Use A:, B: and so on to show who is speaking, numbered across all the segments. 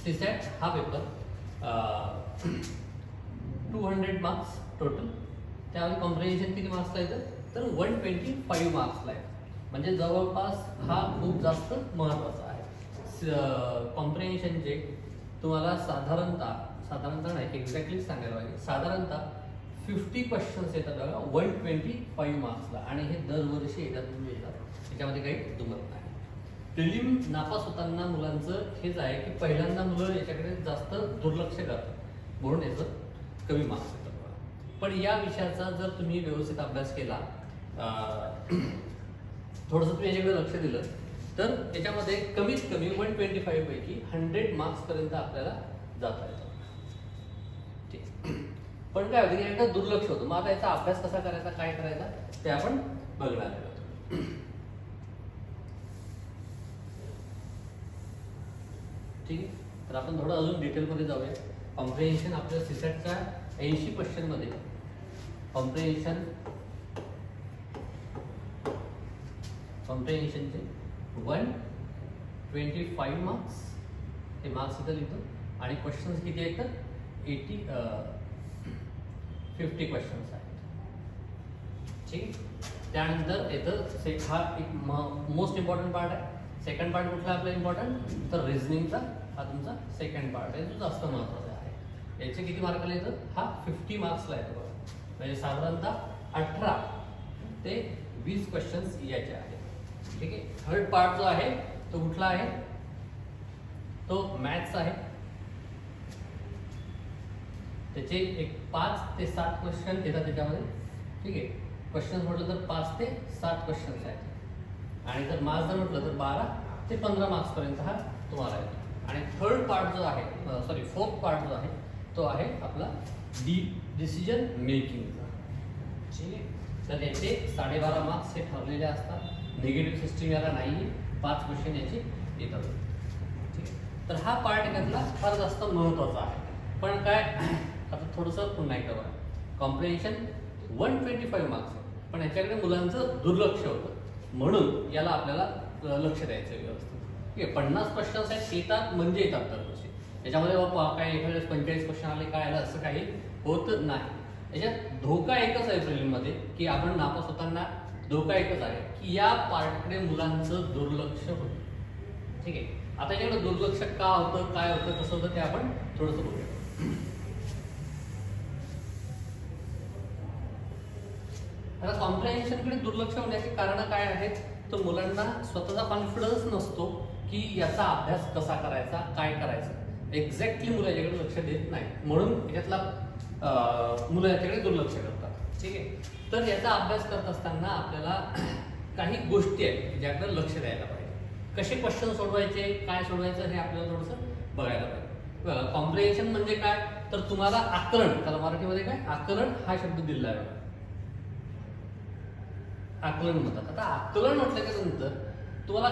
A: CSAT हा paper 200 marks total. त्यामध्ये comprehension किती मार्क्सला येतं तर 125 मार्क्सला आहे. म्हणजे जवळपास हा खूप जास्त महत्त्वाचा आहे. कॉम्प्रिहेन्शनचे तुम्हाला साधारणतः नाही एक्झॅक्टली सांगायला पाहिजे, साधारणतः 50 क्वेश्चन्स येतात बघा 125 मार्क्सला, आणि हे दरवर्षी येतात. त्याच्यामध्ये काही दुमत नाही. प्रिलिम नापास होताना मुलांचं हेच आहे की पहिल्यांदा मुलं याच्याकडे जास्त दुर्लक्ष करतात म्हणून याचं कमी मार्क्स येतात. पण या विषयाचा जर तुम्ही व्यवस्थित अभ्यास केला, थोडंसं तुम्ही याच्याकडे लक्ष दिलं तर याच्यामध्ये कमीत कमी 125 पैकी 100 मार्क्सपर्यंत आपल्याला जाता येतं. ठीक. पण काय होतं की एकदा दुर्लक्ष होतं. मग आता याचा अभ्यास कसा करायचा, काय करायचा ते आपण बघणार आहोत. ठीक आहे. तर आपण थोडं अजून डिटेलमध्ये जाऊया. कॉम्प्रिहेन्शन आपल्या सीसॅटच्या 80 क्वेश्चनमध्ये कॉम्प्रिहेन्शनचे 125 मार्क्स हे मार्क्स इथं लिहितो, आणि क्वेश्चन्स किती आहेत तर 50 क्वेश्चन्स आहेत. ठीक. त्यानंतर येतं हा एक मोस्ट इम्पॉर्टंट पार्ट आहे. सेकंड पार्ट कुठला आपला इम्पॉर्टंट तर रिझनिंगचा हा तुमचा सेकंड पार्ट आहे, जो जास्त महत्त्वाचा आहे. याचे किती मार्काला येतं हा 50 मार्क्सला येतो बघा. म्हणजे साधारणतः 18 ते 20 क्वेश्चन्स याचे आहेत. ठीक आहे. थर्ड पार्ट जो आहे तो कुठला आहे तो मॅथ्स आहे. त्याचे एक 5 ते 7 क्वेश्चन येतात त्याच्यामध्ये. ठीक आहे. क्वेश्चन्स म्हटलं तर 5 ते 7 क्वेश्चन्स आहेत, आणि जर मार्क्स जर म्हटलं तर 12 ते 15 मार्क्सपर्यंत हा तुम्हाला येतो. आणि थर्ड पार्ट जो आहे फोर्थ पार्ट जो आहे तो आहे आपला डिसिजन मेकिंगचा. ठीक आहे. तर याचे 12.5 मार्क्स हे ठरलेले असतात. निगेटिव्ह सिस्टीम याला नाही, 5 क्वेश्चन याचे येतात. ठीक आहे. तर हा पार्ट यातला फार जास्त महत्त्वाचा आहे. पण काय आता थोडंसं पुन्हा एकदा बघा, कॉम्प्रिहेन्शन 125 मार्क्स आहे, पण याच्याकडे मुलांचं दुर्लक्ष होतं, म्हणून याला आपल्याला लक्ष द्यायचं व्यवस्थित. ठीक आहे. 50 क्वेश्चन्स आहेत, येतात म्हणजे येतात दरवर्षी. याच्यामध्ये काय एखाद्या वेळेस 45 क्वेश्चन आले काय आलं असं काही होत नाही. याच्यात धोका एकच आहे प्रिलिममध्ये की आपण नापास होताना धोका एकच आहे की या पार्टकडे मुलांचं दुर्लक्ष होतं. ठीक आहे. आता याच्याकडे दुर्लक्ष का होतं, काय होतं, कसं होतं ते आपण थोडंसं बघूया. आता कॉम्प्रिहेन्शनकडे दुर्लक्ष होण्याची कारणं काय आहेत तर मुलांना स्वतःचा कॉन्फिडन्स नसतो की याचा अभ्यास कसा करायचा, काय करायचं. एक्झॅक्टली मुलं याच्याकडे लक्ष देत नाही, म्हणून यातला मुलं याच्याकडे दुर्लक्ष करतात. ठीक आहे. तर याचा अभ्यास करत असताना आपल्याला काही गोष्टी आहेत ज्याकडे लक्ष द्यायला पाहिजे. कसे क्वेश्चन सोडवायचे, काय सोडवायचं हे आपल्याला थोडंसं बघायला पाहिजे. कॉम्प्रिहेन्शन म्हणजे काय तर तुम्हाला आकलन, त्याला मराठीमध्ये काय आकलन हा शब्द दिला आहे. आकलन म्हणतात. आता आकलन म्हटल्याच्या नंतर तुम्हाला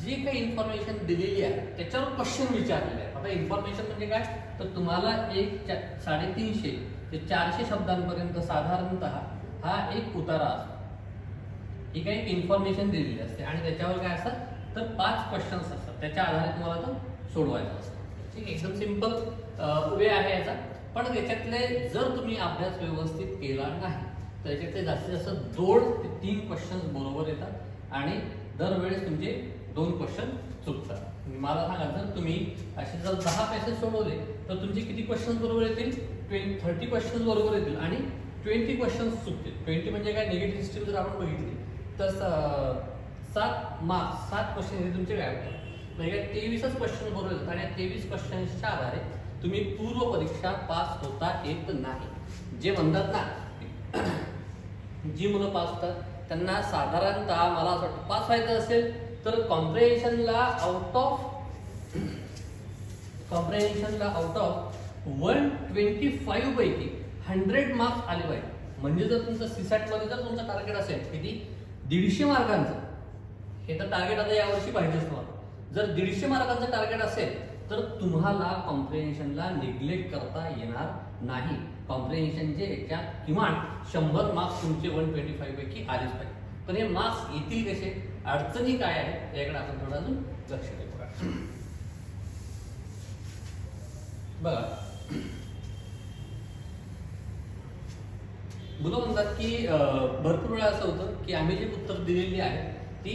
A: जी काही इन्फॉर्मेशन दिलेली आहे त्याच्यावर क्वेश्चन विचारलेले आहे. आता इन्फॉर्मेशन म्हणजे काय तर तुम्हाला 350 ते 400 शब्दांपर्यंत साधारणतः हा एक उतारा असतो. ही काही इन्फॉर्मेशन दिलेली असते, आणि त्याच्यावर काय असतात तर 5 क्वेश्चन्स असतात. त्याच्या आधारे तुम्हाला तो सोडवायचा असतो. ठीक आहे. एकदम सिम्पल वे आहे याचा. पण त्याच्यातले जर तुम्ही अभ्यास व्यवस्थित केला नाही तर याच्यातले जास्तीत जास्त 2 ते 3 क्वेश्चन्स बरोबर येतात, आणि दरवेळेस तुमचे 2 क्वेश्चन चुकतात. मला सांगा जर तुम्ही असे जर 10 पॅसेज सोडवले तर तुमचे किती क्वेश्चन बरोबर येतील 30 क्वेश्चन बरोबर येतील, आणि 20 क्वेश्चन्स चुकतील. 20 म्हणजे काय निगेटिव्ह सिस्टीम जर आपण बघितली तर 7 मार्क्स 7 क्वेश्चन हे तुमचे काय होतात म्हणजे 23च क्वेश्चन बरोबर येतात, आणि 23 क्वेश्चन्सच्या आधारे तुम्ही पूर्व परीक्षा पास होता येत नाही. जे म्हणतात ना जी मुलं पास होतात त्यांना साधारणतः मला असं वाटतं पास व्हायचं असेल तर कॉम्प्रिहेन्शनला आउट ऑफ 125 पैकी 100 मार्क्स आले पाहिजे. म्हणजे जर तुमचं सीसॅटमध्ये जर तुमचं टार्गेट असेल किती 150 मार्कांचं, हे तर टार्गेट आता यावर्षी पाहिजेच तुम्हाला. जर 150 मार्कांचं टार्गेट असेल तर तुम्हाला कॉम्प्रिहेन्शनला निग्लेक्ट करता येणार नाही. कॉम्प्रिहेन्शनचे याच्यात किमान 100 मार्क्स तुमचे 125 पैकी आलेच पाहिजे. पण हे मार्क्स येतील कसे, अडचणी काय आहेत याकडे आपण थोडं अजून लक्ष देऊ. बघा, मुलं म्हणतात की भरपूर वेळा असं होतं की आम्ही जी उत्तर दिलेली आहे ती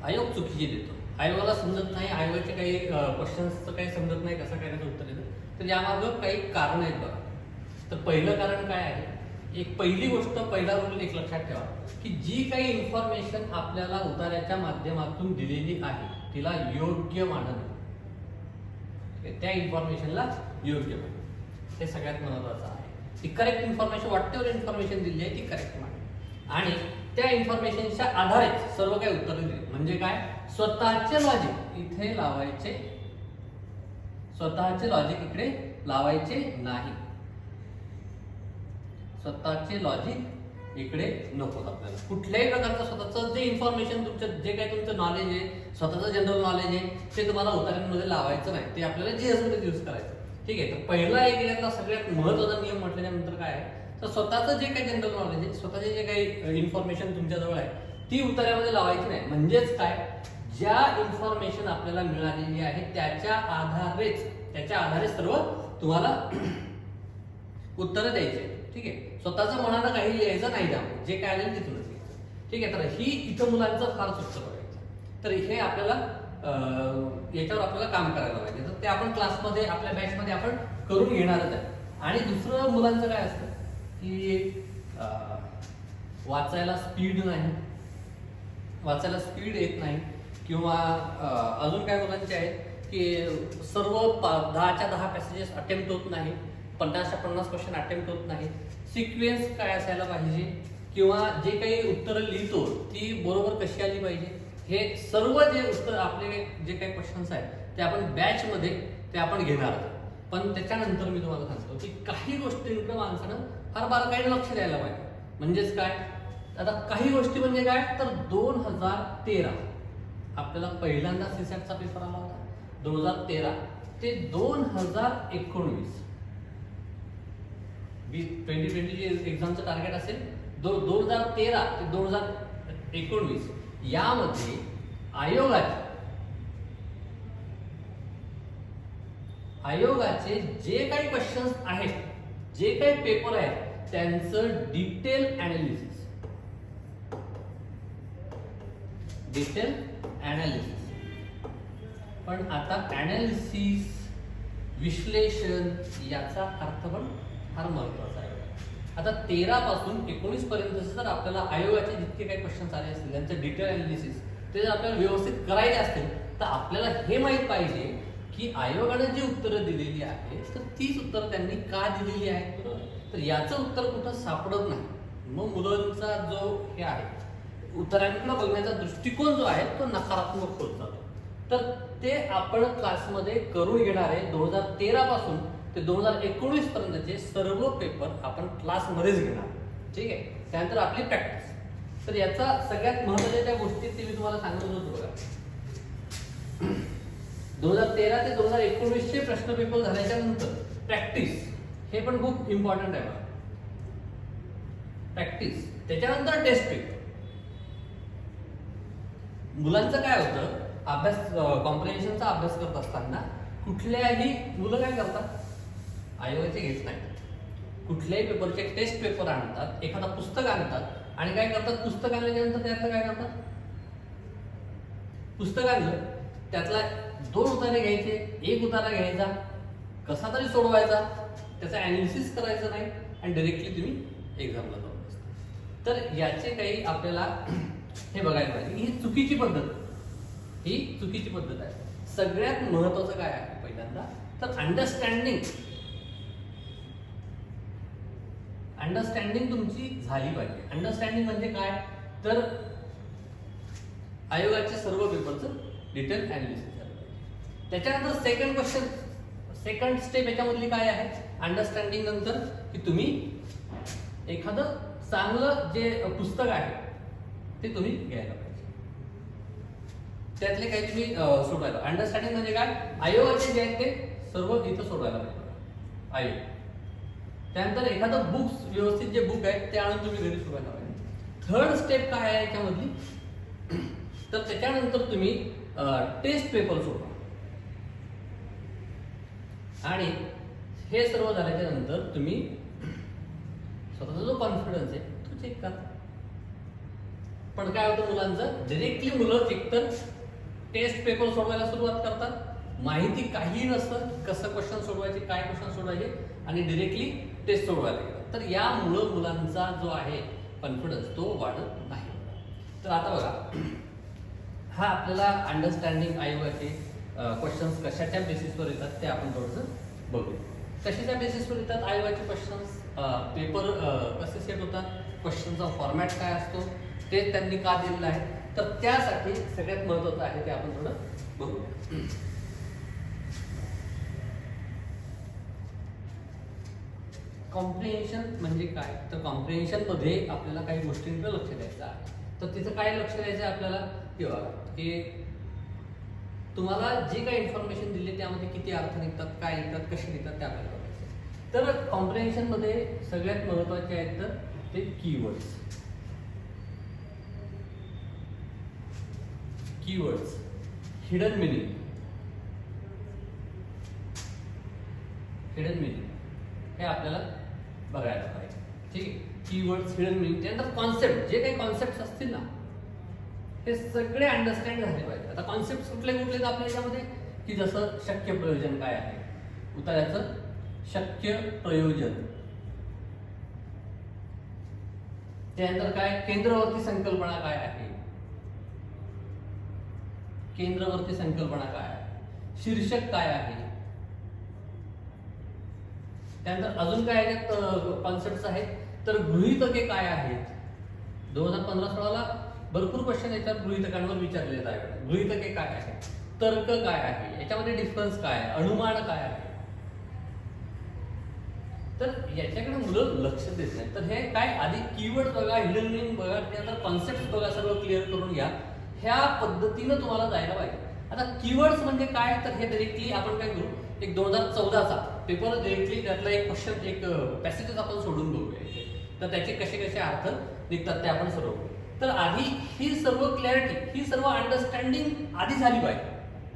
A: आयोग चुकीची देतो, आयोगाला समजत नाही, आयोगाचे काही क्वेश्चन्सचं काही समजत नाही, कसं काय त्याचं उत्तर देतं. तर यामागं काही कारण आहेत बघा. तर पहिलं कारण काय आहे, एक पहिली गोष्ट, पहिला रूल एक लक्षात ठेवा की जी काही इन्फॉर्मेशन आपल्याला उतार्याच्या माध्यमातून दिलेली आहे तिला योग्य मानणं, त्या इन्फॉर्मेशनला योग्य मानणं हे सगळ्यात महत्वाचं आहे. ती करेक्ट इन्फॉर्मेशन, व्हॉटएव्हर इन्फॉर्मेशन दिली आहे ती करेक्ट मानणं आणि त्या इन्फॉर्मेशनच्या आधारे सर्व काही उत्तर दिली. म्हणजे काय, स्वतःचे लॉजिक इथे लावायचे, स्वतःचे लॉजिक इकडे लावायचे नाही, स्वतःचे लॉजिक इकडे नको. आपल्याला कुठल्याही प्रकारचं स्वतःचं जे इन्फॉर्मेशन, तुमचं जे काही तुमचं नॉलेज आहे, स्वतःचं जनरल नॉलेज आहे, ते तुम्हाला उतार्यांमध्ये लावायचं नाही, ते आपल्याला जीएस मध्ये यूज करायचं. ठीक आहे. तर पहिला एक यातला सगळ्यात महत्त्वाचा नियम म्हटल्यानंतर काय आहे, तर स्वतःचं जे काही जनरल नॉलेज आहे, स्वतःचे जे काही इन्फॉर्मेशन तुमच्याजवळ आहे ती उतार्यामध्ये लावायची नाही. म्हणजेच काय, ज्या इन्फॉर्मेशन आपल्याला मिळालेली आहे त्याच्या आधारे सर्व तुम्हाला उत्तर द्यायचे. ठीक आहे. स्वतःचं मनानं काही लिहायचं नाही, त्यामुळे जे काय आलेलं तिथूनच लिहायचं. ठीक आहे. तर ही इथं मुलांचं फार चुकतं बघायचं. तर हे आपल्याला याच्यावर आपल्याला काम करायला पाहिजे. तर ते आपण क्लासमध्ये, आपल्या बॅचमध्ये आपण करून घेणारच आहे. आणि दुसरं मुलांचं काय असतं की वाचायला स्पीड नाही, वाचायला स्पीड येत नाही, किंवा अजून काय मुलांचे आहेत की सर्व 10च्या 10 पॅसेजेस अटेम्प्ट होत नाही, 50च्या 50 क्वेश्चन अटेम्प्ट होत नाही. सिक्वेन्स काय असायला पाहिजे, किंवा जे काही उत्तरं लिहितो ती बरोबर कशी आली पाहिजे, हे सर्व जे उत्तर आपले जे काही क्वेश्चन्स आहेत ते आपण बॅचमध्ये ते आपण घेणार आहोत. पण त्याच्यानंतर मी तुम्हाला सांगतो की काही गोष्टींकडे माणसानं फार बारकाईने लक्ष द्यायला पाहिजे. म्हणजेच काय, आता काही गोष्टी म्हणजे काय, तर 2013 आपल्याला पहिल्यांदा सीसॅटचा पेपर आला होता. 2013 ते 2019 2020 जे एक्झामचं टार्गेट असेल 2013 ते 2019 यामध्ये आयोगाचे जे काही क्वेश्चन्स आहेत, जे काही पेपर आहेत त्यांचं डिटेल ॲनालिसिस, पण आता ॲनालिसिस, विश्लेषण याचा अर्थ पण फार महत्वाचा आहे. आता 13 पासून 19 पर्यंत जर आपल्याला आयोगाचे जितके काही क्वेश्चन्स आले असतील त्यांचं डिटेल ॲनालिसिस ते जर आपल्याला व्यवस्थित करायचे असतील तर आपल्याला हे माहीत पाहिजे की आयोगाने जी उत्तरं दिलेली आहेत तर तीच उत्तरं त्यांनी का दिलेली आहेत. बरोबर. तर याचं उत्तर कुठं सापडत नाही. मग मुलांचा जो हे आहे उत्तरांकडे बघण्याचा दृष्टिकोन जो आहे तो नकारात्मक होत जातो. तर ते आपण क्लासमध्ये करून घेणार आहे. 2013 पासून ते 2019 पर्यंतचे सर्व पेपर आपण क्लासमध्येच घेणार. ठीक आहे. त्यानंतर आपली प्रॅक्टिस. तर याचा सगळ्यात महत्त्वाच्या ज्या गोष्टी ते मी तुम्हाला सांगत होतो बघा. 2013 ते 2019 चे प्रश्न पेपर झाल्याच्या नंतर प्रॅक्टिस हे पण खूप इम्पॉर्टंट आहे बघा. प्रॅक्टिस, त्याच्यानंतर टेस्ट पेपर. मुलांचं काय होतं, अभ्यास कॉम्प्रिहेन्शनचा अभ्यास करत असताना कुठल्याही मुलं काय करतात, आयोगाचे घेत नाही, कुठल्याही पेपरचे टेस्ट पेपर आणतात, एखादा पुस्तक आणतात आणि काय करतात, पुस्तक आणल्यानंतर त्यातलं काय करतात, पुस्तक आणलं त्यातला 2 उतारे घ्यायचे, 1 उतारा घ्यायचा, कसा तरी सोडवायचा, त्याचा ॲनालिसिस करायचं नाही आणि डायरेक्टली तुम्ही एक्झामला जाऊ बसता. तर याचे काही आपल्याला हे बघायला पाहिजे. ही चुकीची पद्धत, ही चुकीची पद्धत आहे. सगळ्यात महत्वाचं काय आहे पहिल्यांदा तर अंडरस्टँडिंग तुमची झाली पाहिजे. अंडरस्टँडिंग म्हणजे काय तर आयोगाच्या सर्व पेपरचं डिटेल ॲनालिसिस झालं पाहिजे. त्याच्यानंतर सेकंड स्टेप याच्यामधली काय आहे, अंडरस्टँडिंग नंतर की तुम्ही एखादं चांगलं जे पुस्तक आहे ते तुम्ही घ्यायला पाहिजे, त्यातले काही तुम्ही सोडवायला. अंडरस्टँडिंग म्हणजे काय, आयोगाचे जे आहेत ते सर्व इथं सोडवायला पाहिजे आयोग. त्यानंतर एखादं बुक्स, व्यवस्थित जे बुक आहेत ते आणून तुम्ही घरी सोडवायला पाहिजे. थर्ड स्टेप काय आहे याच्यामधली तर त्याच्यानंतर तुम्ही टेस्ट पेपर सोडवा. आणि हे सर्व झाल्याच्या नंतर तुम्ही स्वतःचा जो कॉन्फिडन्स आहे तो चेक करा. पण काय होतं मुलांचं, डायरेक्टली मुलं एकतर टेस्ट पेपर सोडवायला सुरुवात करतात, माहिती काही नसतं कसं क्वेश्चन सोडवायचे, काय क्वेश्चन सोडवायचे, आणि डायरेक्टली टेस्ट सोडवायला गेलं. तर यामुळं मुलांचा जो आहे कॉन्फिडन्स तो वाढत नाही. तर आता बघा, हा आपल्याला अंडरस्टँडिंग आयोगाचे क्वेश्चन्स कशाच्या बेसिसवर येतात ते आपण थोडंसं बघूया. कशाच्या बेसिसवर येतात आयोगाचे क्वेश्चन्स, पेपर कसे सेट होतात, क्वेश्चनचा फॉर्मॅट काय असतो, ते त्यांनी का दिलेलं आहे. तर त्यासाठी सगळ्यात महत्त्वाचं आहे ते आपण थोडं बघूया. कॉम्प्रिहेन्शन म्हणजे काय, तर कॉम्प्रिहेन्शन मध्ये आपल्याला काही गोष्टींकडे लक्ष द्यायचं आहे. तर तिथं काय लक्ष द्यायचं आहे आपल्याला, किंवा की तुम्हाला जे काही इन्फॉर्मेशन दिली त्यामध्ये किती अर्थ निघतात, काय निघतात, कसे निघतात ते आपल्याला बघायचं. तर कॉम्प्रिहेन्शन मध्ये सगळ्यात महत्त्वाचे आहेत तर ते keywords. Keywords, hidden meaning, hidden meaning हे आपल्याला बघायला पाहिजे. ठीक आहे, कीवर्ड्स, हिडन मिनिंग, त्यानंतर कॉन्सेप्ट, जे काही कॉन्सेप्ट असतील ना हे सगळे अंडरस्टँड झाले पाहिजे. आता कॉन्सेप्ट कुठले कुठले आपल्या याच्यामध्ये, की जसं शक्य प्रयोजन काय आहे, उत्तराचं शक्य प्रयोजन, त्यानंतर काय केंद्रवर्ती संकल्पना काय आहे, केंद्रवर्ती संकल्पना काय आहे, शीर्षक काय आहे, त्यानंतर अजून काय याच्यात कॉन्सेप्ट आहेत, तर गृहीतके काय आहेत. 2015-16ला भरपूर क्वेश्चन याच्यात गृहीतकांवर विचारले आहेत. गृहीतके काय आहे, तर्क काय आहे, याच्यामध्ये डिफरन्स काय आहे, अनुमान काय आहे. तर याच्याकडे मुलं लक्ष देत नाही. तर हे काय, आधी कीवर्ड बघा, हिडन मिनिंग बघा, त्यानंतर कॉन्सेप्ट बघा, सगळं क्लिअर करून घ्या. ह्या पद्धतीनं तुम्हाला जायला पाहिजे. आता कीवर्ड्स म्हणजे काय, तर हे डायरेक्टली आपण काय करू, एक 2014चा पेपर डायरेक्टली त्यातला एक क्वेश्चन, एक पॅसेजेस आपण सोडून बघूया. तर त्याचे कसे कसे अर्थ निघतात ते आपण सर्व बघू. तर आधी ही सर्व क्लॅरिटी, ही सर्व अंडरस्टँडिंग आधी झाली पाहिजे.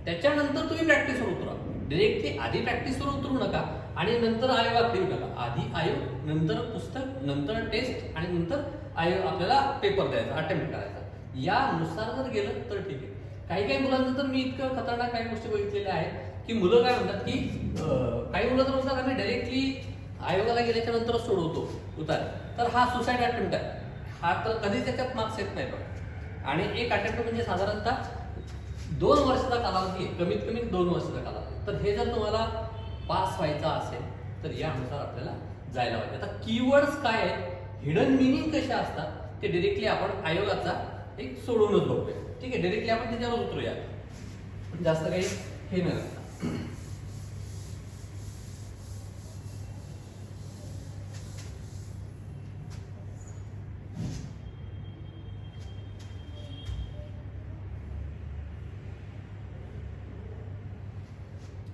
A: त्याच्यानंतर तुम्ही प्रॅक्टिसवर उतरा. डायरेक्टली आधी प्रॅक्टिसवर उतरू नका आणि नंतर आयोगाकडे येऊ नका. आधी आयोग, नंतर पुस्तक, नंतर टेस्ट आणि नंतर आयोग आपल्याला पेपर द्यायचा, अटेम्प्ट करायचा. यानुसार जर गेलं तर ठीक आहे. काही काही मुलांचं तर मी इतकं खतरनाक काही गोष्टी बघितलेल्या आहेत की मुलं काय म्हणतात की काही मुलं तर म्हणतात आम्ही डायरेक्टली आयोगाला गेल्याच्या नंतरच सोडवतो उतार. तर हा सुसाईड अटेम्प्ट आहे. हा तर कधीच त्याच्यात मार्क्स येत नाही बघा. आणि एक अटेम्प्ट म्हणजे साधारणतः 2 वर्षाचा कालावधी आहे, कमीत कमी 2 वर्षाचा कालावधी. तर हे जर तुम्हाला पास व्हायचा असेल तर यानुसार आपल्याला जायला पाहिजे. आता कीवर्ड्स काय आहेत, हिडन मिनिंग कशा असतात ते डायरेक्टली आपण आयोगाचा एक सोडूनच बघूया. ठीक आहे, डायरेक्टली आपण त्याच्यावर उतरूया, जास्त काही हे न करता.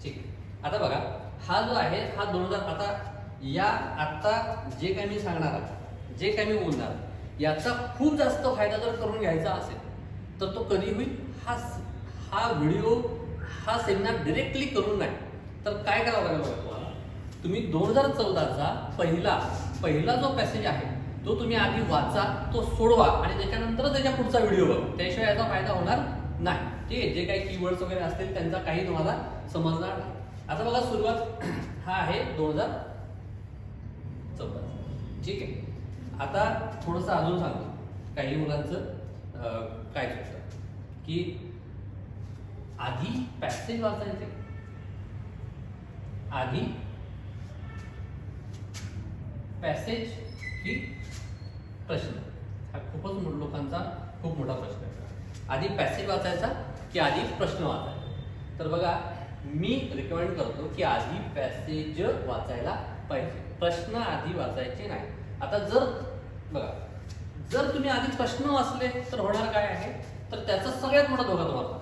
A: ठीक, आता बघा हा जो आहे हा 2000, आता जे काही मी सांगणार आहे, जे काही मी बोलणार, याचा खूप जास्त फायदा जर करून घ्यायचा असेल तर तो कधी होईल, हा व्हिडिओ, हा सेमिनार डायरेक्टली करून नाही तर काय करावं लागेल बघा तुम्हाला. तुम्ही 2014चा पहिला जो पॅसेज आहे तो तुम्ही आधी वाचा, तो सोडवा आणि त्याच्यानंतर त्याच्या पुढचा व्हिडिओ बघा. त्याशिवाय याचा फायदा होणार नाही. ठीक आहे, जे काही कीवर्ड्स वगैरे असतील त्यांचा काही तुम्हाला समजणार नाही. आता बघा सुरुवात हा आहे 2014. ठीक आहे, आता थोडंसं अजून सांगतो. काही मुलांचं काय चुकतं की आधी पॅसेज वाचायचे, आधी पॅसेज की प्रश्न. हा खूपच लोकांचा खूप मोठा प्रश्न आहे. आधी पॅसेज वाचायचा की आधी प्रश्न वाचायचा. तर बघा मी रिकमेंड करतो की आधी पॅसेज वाचायला पाहिजे, प्रश्न आधी वाचायचे नाही. आता जर तुम्ही आधी प्रश्न वाचले तर होणार काय आहे, तर त्याचा सगळ्यात मोठा धोका तुम्हाला.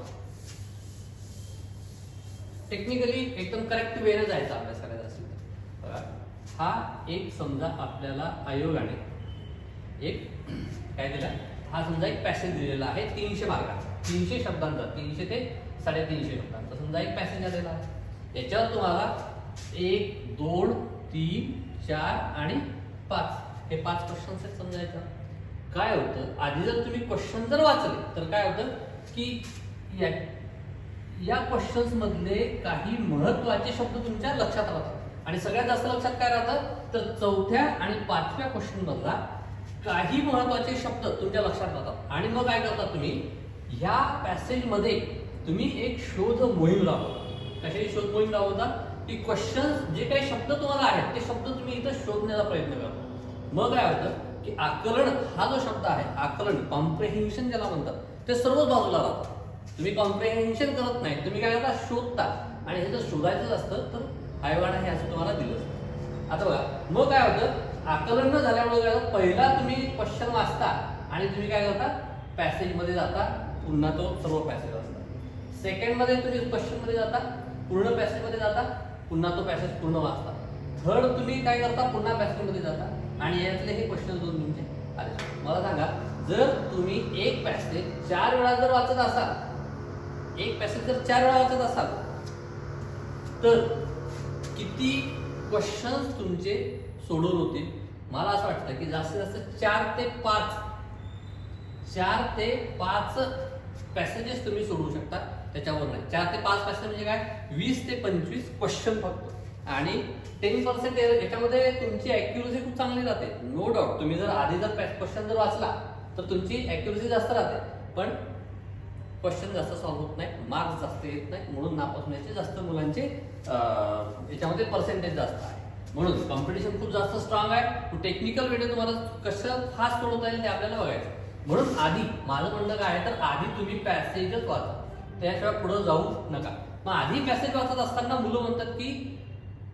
A: टेक्निकली एकदम करेक्ट वेने जायचा अभ्यास करायचा असेल तर बघा, हा एक समजा आपल्याला आयोगाने एक काय दिला, हा समजा एक पॅसेज दिलेला आहे 300 मार्काचा, 300 शब्दांचा, 300 ते 350 शब्दांचा समजा एक पॅसेज आलेला आहे. याच्यावर तुम्हाला 1 2 3 4 आणि 5 हे 5 क्वेश्चन्स आहेत समजायचं. काय होतं आधी जर तुम्ही क्वेश्चन जर वाचले तर काय होतं की या क्वेश्चन्स मधले काही महत्वाचे शब्द तुमच्या लक्षात राहतात आणि सगळ्यात जास्त लक्षात काय राहतं तर चौथ्या आणि 5व्या क्वेश्चन मधला काही महत्वाचे शब्द तुमच्या लक्षात राहतात. आणि मग काय करता तुम्ही ह्या पॅसेज मध्ये तुम्ही एक शोध मोहीम राबवता. कशाची शोध मोहीम राबवता की क्वेश्चन्स जे काही शब्द तुम्हाला आहेत ते शब्द तुम्ही इथं शोधण्याचा प्रयत्न करता. मग काय होतं की आकलन हा जो शब्द आहे आकलन कॉम्प्रेहेन्शन ज्याला म्हणतात ते सर्वच बाजूला राहतात. तुम्ही कॉम्प्रेहेन्शन करत नाही तुम्ही काय करता शोधता आणि हे जर शोधायचं असतं तर हायवाडा हे असं तुम्हाला दिलं असतं. आता बघा मग काय होतं आकलन न झाल्यामुळे काय होतं पहिला तुम्ही क्वेश्चन वाचता आणि तुम्ही काय करता पॅसेज मध्ये जाता पुन्हा तो सर्व पॅसेज वाचता. सेकंड मध्ये तुम्ही क्वेश्चन मध्ये जाता पूर्ण पॅसेज मध्ये जाता पुन्हा तो पॅसेज पूर्ण वाचता. थर्ड तुम्ही काय करता पुन्हा पॅसेज मध्ये जाता आणि यातले हे क्वेश्चन दोन तुमचे आले. मला सांगा जर तुम्ही एक पॅसेज 4 वेळा जर वाचत असाल एक पॅसेज जर 4 वेळा वाचत असाल तर किती क्वेश्चन्स तुमचे सोडून होतील. मला असं वाटतं की जास्तीत जास्त 4 ते 5 पॅसेजेस तुम्ही सोडवू शकता त्याच्यावर नाही. 4 ते 5 पॅसेज म्हणजे काय 20 ते 25 क्वेश्चन फक्त आणि 10% याच्यामध्ये तुमची ऍक्युरसी खूप चांगली राहते. नो डाऊट तुम्ही जर आधी जर क्वेश्चन जर वाचला तर तुमची ऍक्युरसी जास्त राहते पण क्वेश्चन जास्त सॉल्व्ह होत नाही मार्क्स जास्त येत नाही म्हणून नापास होण्याचे जास्त मुलांचे याच्यामध्ये पर्सेंटेज जास्त आहे. म्हणून कॉम्पिटिशन खूप जास्त स्ट्रॉंग आहे. टेक्निकल वेळे तुम्हाला कसं फास्ट सोडवता येईल ते आपल्याला बघायचं. म्हणून आधी माझं म्हणणं काय आहे तर आधी तुम्ही पॅसेजच वाचा त्याशिवाय पुढे जाऊ नका. मग आधी पॅसेज वाचत असताना मुलं म्हणतात की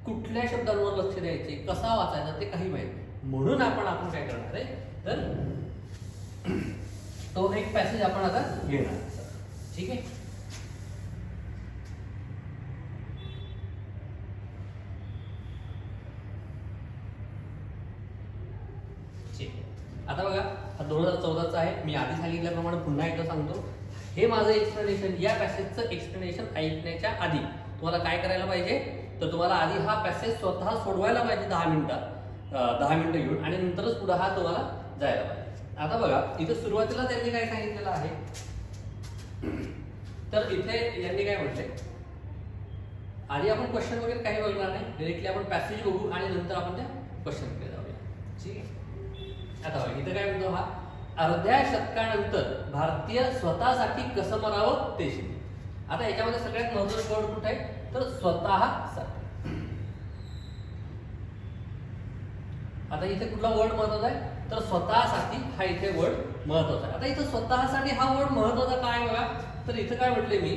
A: कुठल्या शब्दांवर लक्ष द्यायचे कसा वाचायचा ते काही माहिती म्हणून आपण काय करणार आहे तर तो एक पॅसेज आपण आता घेणार. ठीक आहे आता बघा हा 2014चा आहे. मी आधी सांगितल्याप्रमाणे पुन्हा एकदा सांगतो हे माझं एक्सप्लेनेशन या पॅसेजचं एक्सप्लेनेशन ऐकण्याच्या आधी तुम्हाला काय करायला पाहिजे तर तुम्हाला आधी हा पॅसेज स्वतः सोडवायला पाहिजे 10 मिनिटं घेऊन आणि नंतरच पुढे हा तुम्हाला जायला पाहिजे. आता बघा इथे सुरुवातीला त्यांनी काय सांगितलेलं आहे तर इथे यांनी काय म्हटलंय आधी आपण क्वेश्चन वगैरे काही बघणार नाही डायरेक्टली आपण पॅसेज बघू आणि नंतर आपण त्या क्वेश्चनकडे जाऊया. ठीक आहे आता बघा इथं काय म्हणतो हा अर्ध्या शतकानंतर भारतीय स्वतःसाठी कसं मरावं ते शिकले. आता याच्यामध्ये सगळ्यात महत्त्वाचं वर्ड कुठे आहे तर स्वतःसाठी. आता इथे कुठला वर्ड महत्वाचा आहे तर स्वतःसाठी हा इथे वर्ड महत्वाचा आहे. आता इथं स्वतःसाठी हा वर्ड महत्वाचा काय बघा तर इथं काय म्हटले मी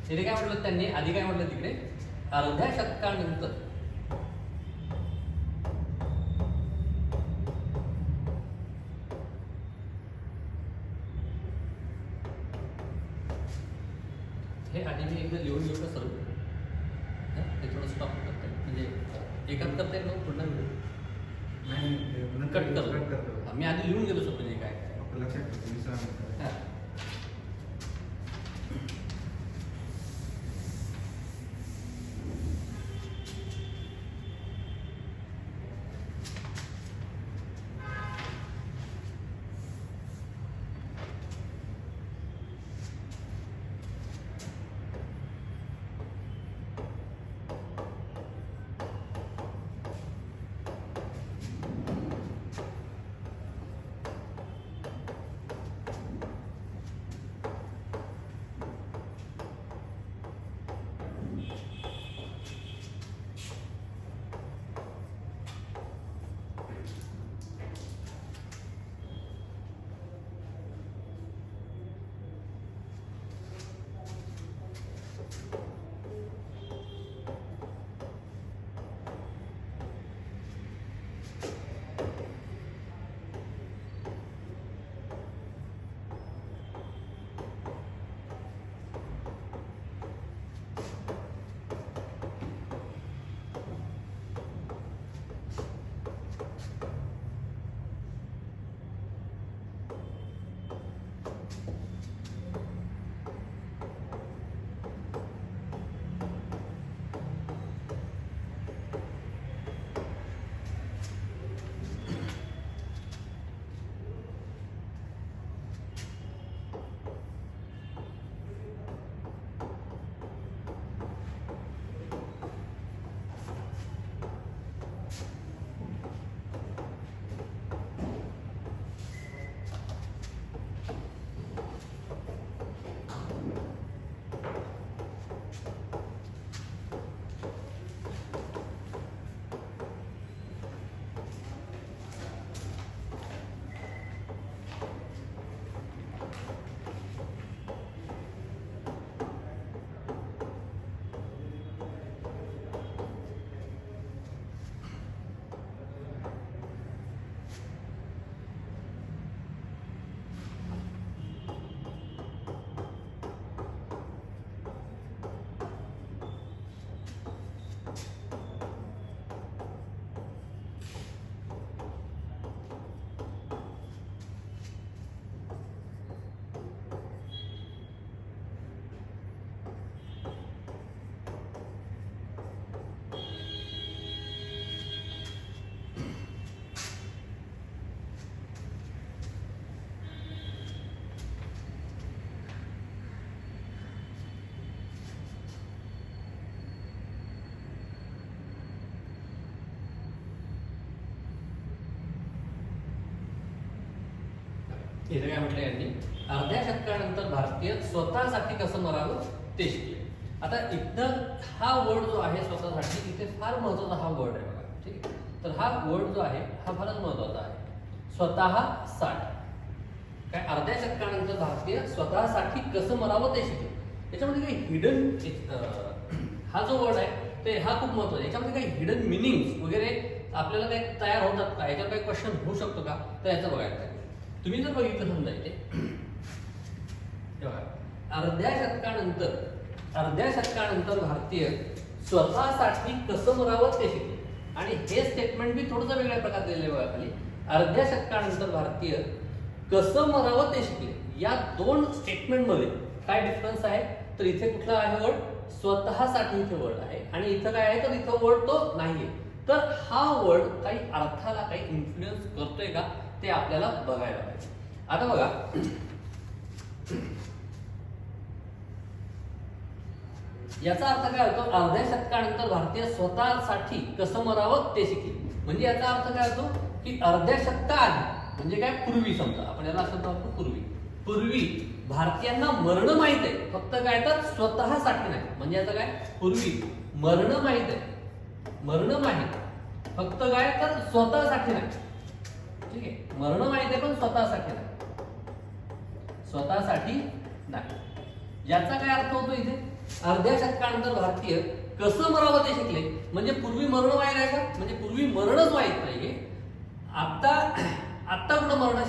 A: तिथे काय म्हटलं त्यांनी आधी काय म्हटलं तिकडे अर्ध्या शतकानंतर हे आधी मी एकदा लिहून घेऊ का सर्व ते थोडं स्टॉप करता येईल म्हणजे एकात करता येईल मग पुन्हा कट करतो. मी आधी लिहून गेलो सगळं जे काय लक्षात इथे काय म्हटलं यांनी, अर्ध्या शतकानंतर भारतीय स्वतःसाठी कसं मरावं ते शिकले. आता इथं हा वर्ड जो आहे स्वतःसाठी, इथे फार महत्वाचा हा वर्ड आहे बघा. ठीक आहे, तर हा वर्ड जो आहे हा फारच महत्वाचा आहे. स्वतःसाठी काय, अर्ध्या शतकानंतर भारतीय स्वतःसाठी कसं मरावं ते शिकले. याच्यामध्ये काही हिडन हा जो वर्ड आहे ते हा खूप महत्वाचा आहे. याच्यामध्ये काही हिडन मिनिंग्स वगैरे आपल्याला काही तयार होतात का, याच्यावर काही क्वेश्चन होऊ शकतो का, तर याचं बघायला पाहिजे. तुम्ही जर बघितलं समजा इथे अर्ध्या शतकानंतर भारतीय स्वतःसाठी कसं मरावं ते शिकले. आणि हे स्टेटमेंट मी थोडंसं वेगळ्या प्रकारे दिलेलं आहे खाली. अर्ध्या शतकानंतर भारतीय कसं मरावं ते शिकले. या दोन स्टेटमेंट मध्ये काय डिफरन्स आहे, तर इथे कुठला आहे वर्ड, स्वतःसाठी इथे वर्ड आहे, आणि इथं काय आहे तर इथं वर्ड तो नाहीये. तर हा वर्ड काही अर्थाला काही इन्फ्लुएन्स करतोय का ते आपल्याला बघायला पाहिजे. आता बघा, याचा अर्थ काय होतो, अर्ध्या शतकानंतर भारतीय स्वतःसाठी कसं मरावं ते शिकले. म्हणजे याचा अर्थ काय होतो की अर्ध्या शतका आधी, म्हणजे काय पूर्वी, समजा आपण याला शब्द वापरू पूर्वी भारतीयांना मरण माहित आहे, फक्त काय तर स्वतःसाठी नाही. म्हणजे याचं काय, पूर्वी मरण माहित आहे, मरण माहित फक्त काय तर स्वतःसाठी नाही. ठीक आहे, मरण माहित आहे पण स्वतःसाठी नाही, स्वतःसाठी नाही. याचा काय अर्थ होतो इथे, अर्ध्या शतकानंतर भारतीय कसं मरावं ते शिकले. म्हणजे पूर्वी मरण माहीत आहे का, म्हणजे पूर्वी मरणच माहीत नाहीये, आता कुठं मरण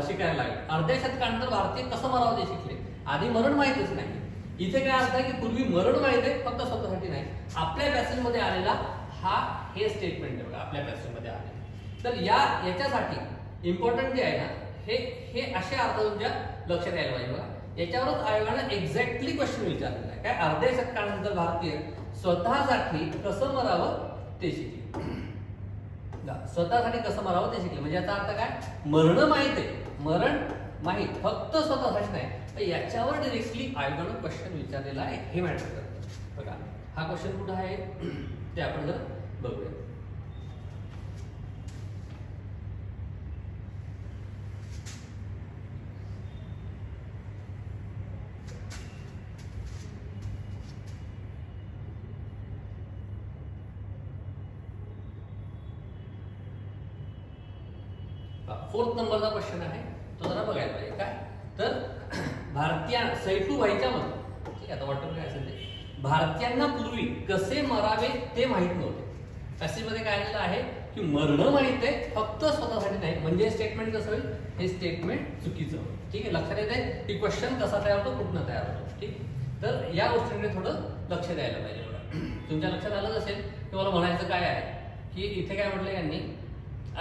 A: शिकायला लागले. अर्ध्या शतकानंतर भारतीय कसं मरावं ते शिकले, आधी मरण माहीतच नाही. इथे काय अर्थ आहे की पूर्वी मरण माहीत आहे फक्त स्वतःसाठी नाही. आपल्या पॅसेज मध्ये आलेला हा हे स्टेटमेंट आहे बघा, आपल्या पॅसेज मध्ये आले. तर याच्यासाठी इम्पॉर्टंट जे आहे ना, हे असे अर्थ तुमच्या लक्षात यायला पाहिजे बघा. याच्यावरच आयोगानं एक्झॅक्टली क्वेश्चन विचारलेला आहे. काय, अर्ध्या शतकानंतर भारतीय स्वतःसाठी कसं मरावं ते शिकले. स्वतःसाठी कसं मरावं ते शिकले म्हणजे याचा अर्थ काय, मरण माहित आहे, मरण माहित फक्त स्वतःसाठी नाही. तर याच्यावर डायरेक्टली आयोगानं क्वेश्चन विचारलेला आहे, हे मॅटर करतं बघा. हा क्वेश्चन कुठं आहे ते आपण जर बघूया. फोर्थ नंबरचा क्वेश्चन आहे, तो जरा बघायला पाहिजे. काय तर भारतीय सैफूभाईच्या मते, ठीक आहे, आता वाटतं काय असेल ते, भारतीयांना पूर्वी कसे मरावे ते माहित नव्हते. पॅसेज मध्ये काय आलेलं आहे की मरण माहित आहे फक्त स्वतःसाठी नाही. म्हणजे स्टेटमेंट कसं होईल, हे स्टेटमेंट चुकीचं होईल. ठीक आहे, लक्षात येते की क्वेश्चन कसा तयार होतो, कुठनं तयार होतो. ठीक, तर या गोष्टींकडे थोडं लक्ष द्यायला पाहिजे बघा. तुमच्या लक्षात आलं असेल की मला म्हणायचं काय आहे की इथे काय म्हटलं यांनी,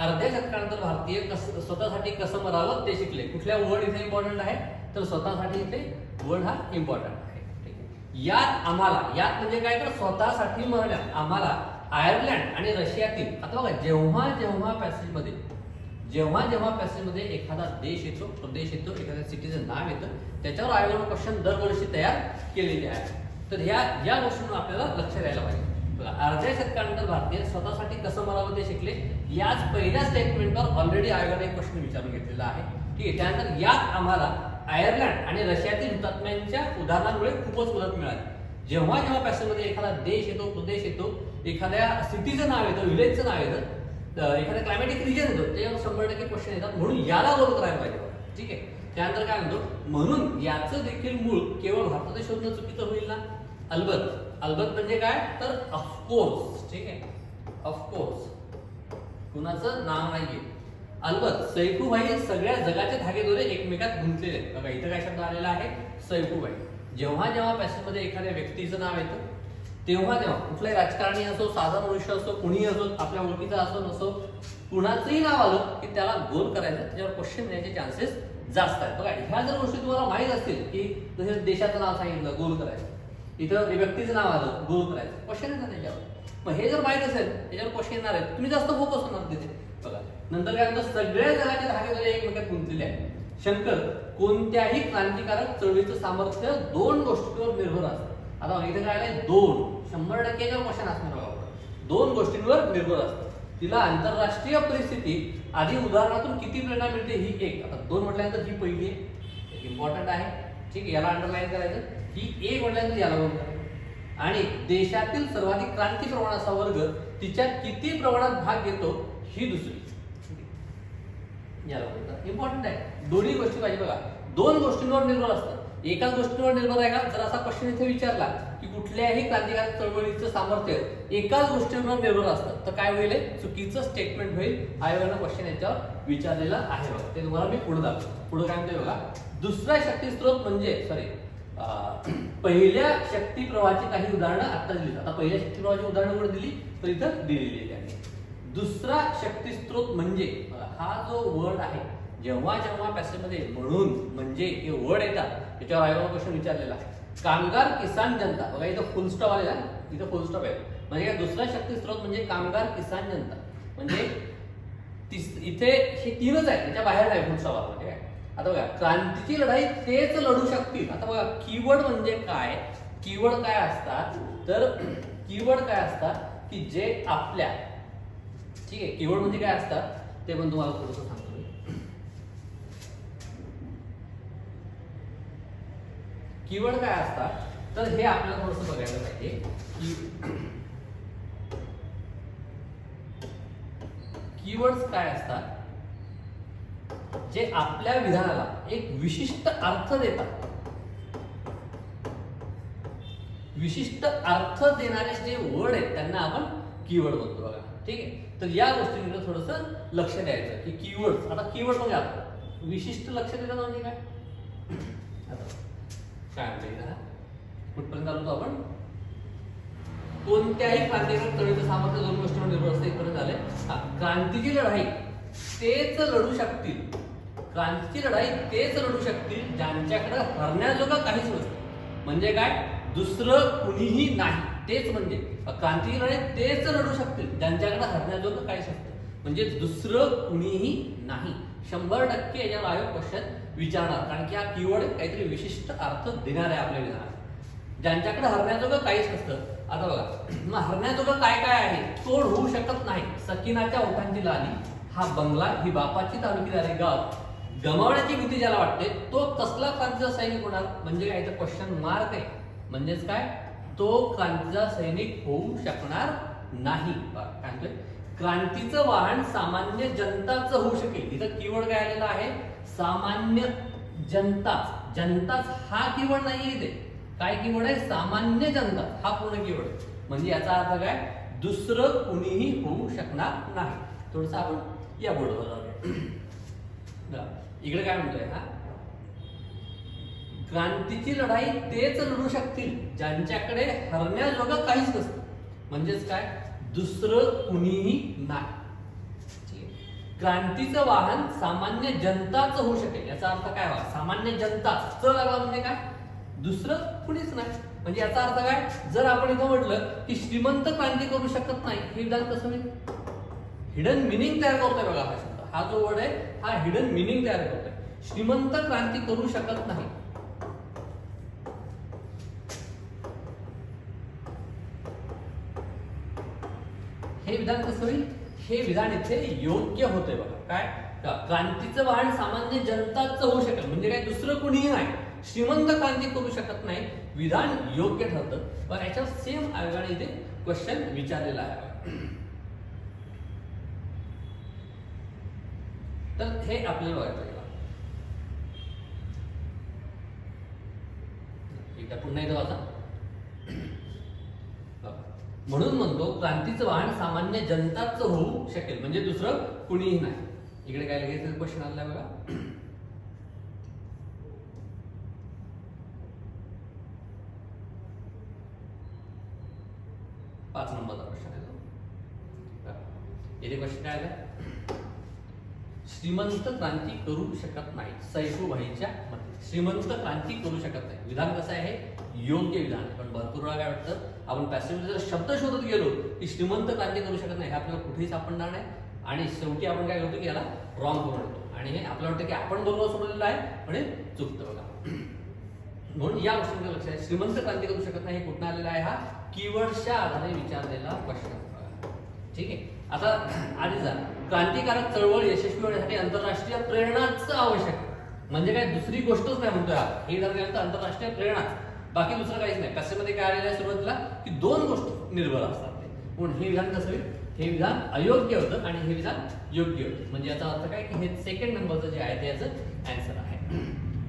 A: अर्ध्या शतकानंतर भारतीय स्वतःसाठी कसं मरावं ते शिकले. कुठल्या वर्ड इथे इम्पॉर्टंट आहे, तर स्वतःसाठी इथे वर्ड हा इम्पॉर्टंट आहे. ठीक आहे, यात आम्हाला, यात म्हणजे काय तर स्वतःसाठी मरण्यात आम्हाला आयर्लंड आणि रशियातील, आता बघा जेव्हा जेव्हा पॅसेजमध्ये एखादा देश येतो, प्रदेश येतो, एखाद्या सिटीचं नाव येतं, त्याच्यावर आयोगानं क्वेश्चन दरवर्षी तयार केलेले आहे. तर या गोष्टींना आपल्याला लक्ष द्यायला पाहिजे. अर्ध्या शतकानंतर भारतीय स्वतःसाठी कसं मरावं ते शिकले. याच पहिल्या स्टेटमेंटवर ऑलरेडी आयोगाने एक प्रश्न विचारून घेतलेला आहे. ठीक आहे, त्यानंतर यात आम्हाला आयर्लंड आणि रशियातील हुतात्म्यांच्या उदाहरणांमुळे खूपच मदत मिळाली. जेव्हा जेव्हा पॅसेजमध्ये एखादा देश येतो, प्रदेश येतो, एखाद्या सिटीचं नाव येतं, विलेजचं नाव येतं, एखाद्या क्लायमॅटिक रिजन येतो, त्याच्यावर 100% क्वेश्चन येतात. म्हणून याला गोल करायला पाहिजे. ठीक आहे, त्यानंतर काय म्हणतो, म्हणून याचं देखील मूळ केवळ भारतात शोधणं चुकीचं होईल ना. अलबत म्हणजे काय तर ऑफकोर्स. ठीक आहे, ऑफकोर्स कुणाचं नाव नाहीये. अलबत सैफूभाई सगळ्या जगाच्या धागेदोरे एकमेकात गुंतलेले आहेत. बघा इथं काय शब्द आलेला आहे, सैफूभाई. जेव्हा जेव्हा पॅसेजमध्ये एखाद्या व्यक्तीचं नाव येतं, तेव्हा कुठलाही राजकारणी असो, साधा मनुष्य असो, कुणीही असो, आपल्या ओळखीचा असो नसो, कुणाचंही नाव आलं की त्याला गोल करायचं, त्याच्यावर क्वेश्चन येण्याचे चान्सेस जास्त आहेत. बघा ह्या जर गोष्टी तुम्हाला माहीत असतील की जसे देशाचं नाव सांगितलं गोल करायचं, इथं व्यक्तीचं नाव आलं गोल करायचं, क्वेश्चन येतात त्याच्यावर. मग हे जर माहित असेल त्याच्यावर क्वेश्चन येणार आहेत, तुम्ही जास्त फोकस होणार तिथे. बघा नंतर काय म्हणतो, सगळ्या जगाच्या धागेद्वारे एकमेकात गुंतलेले आहे. शंकर कोणत्याही क्रांतिकारक चळवळीचं सामर्थ्य 2 गोष्टींवर निर्भर असतं. आता इथे काय आलंय 2, 100% क्वेश्चन असणार बघा, 2 गोष्टींवर निर्भर असतं. तिला आंतरराष्ट्रीय परिस्थिती आधी उदाहरणातून किती प्रेरणा मिळते ही एक. आता 2 म्हटल्यानंतर ही पहिली आहे, इम्पॉर्टंट आहे. ठीक आहे, याला अंडरलाईन करायचं. ही एक म्हटल्यानंतर याला बघून करायचं. आणि देशातील सर्वाधिक क्रांती प्रवणाचा वर्ग तिच्यात किती प्रमाणात भाग घेतो ही दुसरी. याला बघून इम्पॉर्टंट आहे. दोन्ही गोष्टी पाहिजे बघा. 2 गोष्टींवर निर्भर असतं. एकाच गोष्टीवर निर्भर आहे का? जर असा क्वेश्चन इथे विचारला की कुठल्याही क्रांतिकारक चळवळीचं सामर्थ्य एकाच गोष्टीवर निर्भर असतं तर काय होईल? चुकीचं स्टेटमेंट होईल. आयोगानं क्वेश्चन याच्यावर विचारलेला आहे बघा. ते तुम्हाला मी पुढे दाखवतो. पुढे काय म्हणते बघा. दुसरा शक्ती स्त्रोत म्हणजे पहिल्या शक्ती प्रवाहाची काही उदाहरणं आता दिली. आता पहिल्या शक्ती प्रवाहाची उदाहरणं कुठे दिली तर इथं दिलेली आहे. दुसरा शक्ती स्त्रोत म्हणजे हा जो वर्ड आहे, जेव्हा जेव्हा पॅसेजमध्ये म्हणून म्हणजे हे वर्ड येतात त्याच्यावर आयोगानं क्वेश्चन विचारलेला आहे. कामगार किसान जनता बघा, इथं फुल स्टॉप आलेला, इथं फुल स्टॉप आहे. म्हणजे दुसरा शक्ती स्त्रोत म्हणजे कामगार किसान जनता. म्हणजे इथे हे 3च आहे, त्याच्या बाहेर नाही फुल स्टॉप. म्हणजे काय आता बघा, क्रांतीची लढाई तेच लढू शकतील. आता बघा कीवर्ड म्हणजे काय, कीवर्ड काय असतात तर कीवर्ड काय असतात की जे आपल्या, ठीक आहे, कीवर्ड म्हणजे काय असतात ते पण तुम्हाला थोडंसं सांगतो. कीवर्ड काय असतात तर हे आपल्याला थोडंसं बघायला पाहिजे की कीवर्ड्स काय असतात जे आपल्या विधानाला एक विशिष्ट अर्थ देतात. विशिष्ट अर्थ देणारे जे वर्ड आहेत त्यांना आपण कीवर्ड म्हणतो बघा. ठीक आहे, तर या गोष्टींकडे थोडंसं लक्ष द्यायचं की कीवर्ड. आता कीवर्ड म्हणजे आपण विशिष्ट लक्ष देतात म्हणजे काय. आता काय म्हणते कुठपर्यंत आलो आपण. कोणत्याही क्रांतिकारक चळवळीचं सामर्थ्य 2 गोष्टींवर निर्भर असते. इथपर्यंत झाले. क्रांतीची लढाई तेच लढू शकतील. क्रांतीची लढाई तेच लढू शकतील ज्यांच्याकडे हरण्याजोगं काहीच नसतं. म्हणजे काय, दुसरं कुणीही नाही. तेच म्हणजे क्रांतीची लढाई तेच लढू शकतील ज्यांच्याकडे हरण्याजोगं काहीच नसतं. म्हणजे दुसरं कुणीही नाही. 100% याच्यावर आयोग क्वेश्चन विचारणार, कारण की हा कीवर्ड काहीतरी विशिष्ट अर्थ देणार आहे आपल्या विधानात. ज्यांच्याकडे हरण्याजोगं काहीच नसतं. आता बघा, मग हरण्याजोगं काय काय आहे. तोड होऊ शकत नाही. सकिनाच्या ओठांची लाली, हा बंगला, ही बापाची तालुकीदारी गाव, गमावण्याची भीती ज्याला वाटते तो कसला क्रांतीचा सैनिक होणार. म्हणजे काय, इथं क्वेश्चन मार्क आहे. म्हणजेच काय, तो क्रांतीचा सैनिक होऊ शकणार नाही. काय म्हणतोय, क्रांतीचं वाहन सामान्य जनताच होऊ शकेल. इथं कीवर्ड काय आलेला आहे, सामान्य जनता. जनताच हा कीवर्ड नाही इथे. काय कीवर्ड आहे, सामान्य जनता हा पूर्ण कीवर्ड. म्हणजे याचा अर्थ काय, दुसरं कुणीही होऊ शकणार नाही. थोडंसं आपण या बोर्डवर जाऊया. इकडे काय म्हणतोय, हा क्रांतीची लढाई तेच लढू शकतील ज्यांच्याकडे हरण्याजोगं काहीच नसतं. म्हणजेच काय, दुसरं कुणीही नाही. क्रांतीचं वाहन सामान्य जनताच होऊ शकेल. याचा अर्थ काय व्हा, सामान्य जनता च लागला म्हणजे काय, दुसरं कुणीच नाही. म्हणजे याचा अर्थ काय, जर आपण इथं म्हटलं की श्रीमंत क्रांती करू शकत नाही, हे विधान कसं होईल, हिडन मिनिंग तयार करतोय बघा. हा शब्द, हा जो वर्ड आहे हा हिडन मिनिंग तयार करतोय. श्रीमंत क्रांती करू शकत नाही, हे विधान कसं होईल, हे विधान इथे योग्य होतंय बघा. काय, क्रांतीचं वाहन सामान्य जनताच होऊ शकेल म्हणजे काय, दुसरं कुणीही नाही. श्रीमंत क्रांती करू शकत नाही, विधान योग्य ठरतं. पण याच्यावर सेम आयोगाने इथे क्वेश्चन विचारलेला आहे. तर हे आपल्याला बघायचं. एकदा पुन्हा एकदा वाचा. म्हणून म्हणतो क्रांतीचं वाहन सामान्य जनताच होऊ शकेल म्हणजे दुसरं कुणीही नाही. इकडे काय लगेच क्वेश्चन आलाय बघा. 5 नंबरचा क्वेश्चन आहे तो. इथे क्वेश्चन काय आलाय, श्रीमंत क्रांती करू शकत नाही सैफूभाईच्या मते. श्रीमंत क्रांती करू शकत नाही, विधान कसं आहे, योग्य विधान. पण भरपूर वेळा काय वाटतं, आपण पॅसेजमध्ये जर शब्द शोधत गेलो की श्रीमंत क्रांती करू शकत नाही, हे आपल्याला कुठेही सापडणार नाही. आणि शेवटी आपण काय करतो की याला रॉंग करून येतो आणि हे आपल्याला वाटतं की आपण बरोबर सोडलेलं आहे पण हे चुकतं बघा. म्हणून या गोष्टींकडे लक्ष आहे. श्रीमंत क्रांती करू शकत नाही हे कुठून आलेलं आहे, हा कीवर्डच्या आधारे विचारलेला प्रश्न. ठीक आहे, आता आधी जा, क्रांतिकारक चळवळ यशस्वी होण्यासाठी आंतरराष्ट्रीय प्रेरणाच आवश्यक आहे. म्हणजे काय दुसरी गोष्टच नाही म्हणतोय हा. हे झाल्यानंतर आंतरराष्ट्रीय प्रेरणा, बाकी दुसरं काहीच नाही. पॅसेजमध्ये काय आलेलं आहे सुरुवातीला की दोन गोष्टी निर्भर असतात ते. म्हणून हे विधान कसं होईल, हे विधान अयोग्य होतं आणि हे विधान योग्य होतं. म्हणजे याचा अर्थ काय की हे सेकंड नंबरचं जे आहे ते याचं आन्सर आहे.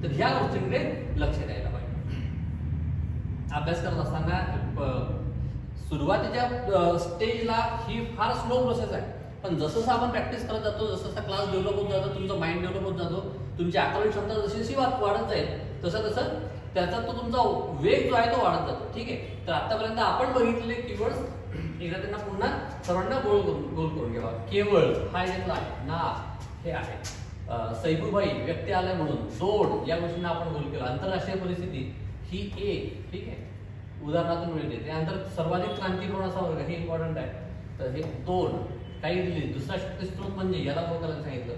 A: तर ह्या गोष्टींकडे लक्ष द्यायला पाहिजे. अभ्यास करत असताना सुरुवातीच्या स्टेजला ही फार स्लो प्रोसेस आहे, पण जसं आपण प्रॅक्टिस करत जातो, जसं क्लास डेव्हलप होत जातो, तुमचं माइंड डेव्हलप होत जातो, तुमची आकलन क्षमता जशी जशी वाढत जाईल तसं तसं त्याचा तो तुमचा वेग जो आहे तो वाढत जातो. ठीक आहे. तर आतापर्यंत आपण बघितलेले कीवर्ड्स एकदा त्यांना पुन्हा सर्वांना गोल करून घ्यावा. केवळ हा येतो आहे ना, हे आहे. सैफुबाई व्यक्ती आलाय म्हणून, दोड या गोष्टींना आपण गोल केला. आंतरराष्ट्रीय परिस्थिती ही एक, ठीक आहे, उदाहरणातून मिळते. त्यानंतर सर्वाधिक क्रांतिपूर्ण असा वर्ग, हे इम्पॉर्टंट आहे. तर हे दोन काही दिली. दुसरा शक्ती स्त्रोत म्हणजे याला करायला सांगितलं.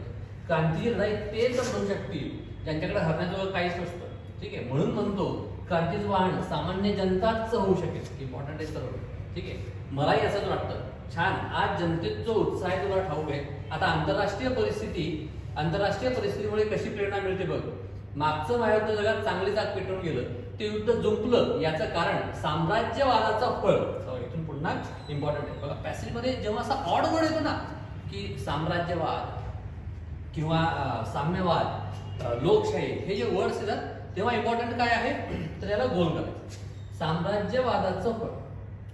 A: क्रांती लढाई तेच बनवू शकतील ज्यांच्याकडे हरण्याजवळ काहीच नसतं. ठीक आहे. म्हणून म्हणतो क्रांतीचं वाहन सामान्य जनताच होऊ शकेल. इम्पॉर्टंट आहे सर्व. ठीक आहे. मलाही असंच वाटतं. छान. आज जनतेचा जो उत्साह आहे तुला ठाऊक आहे. आता आंतरराष्ट्रीय परिस्थितीमुळे कशी प्रेरणा मिळते बघ. मागचं महायुद्ध जगात चांगलीच आग पेटून गेलं, ते युद्ध जुंपलं. याचं कारण साम्राज्यवादाचा फळ. इथून पुन्हा इम्पॉर्टंट आहे बघा. पॅसेजमध्ये जेव्हा असा ऑड वर्ड येतो ना की साम्राज्यवाद किंवा साम्यवाद, लोकशाही, हे जे वर्ड्स येतात तेव्हा इम्पॉर्टंट काय आहे तर याला गोल करायचं. साम्राज्यवादाचं फळ.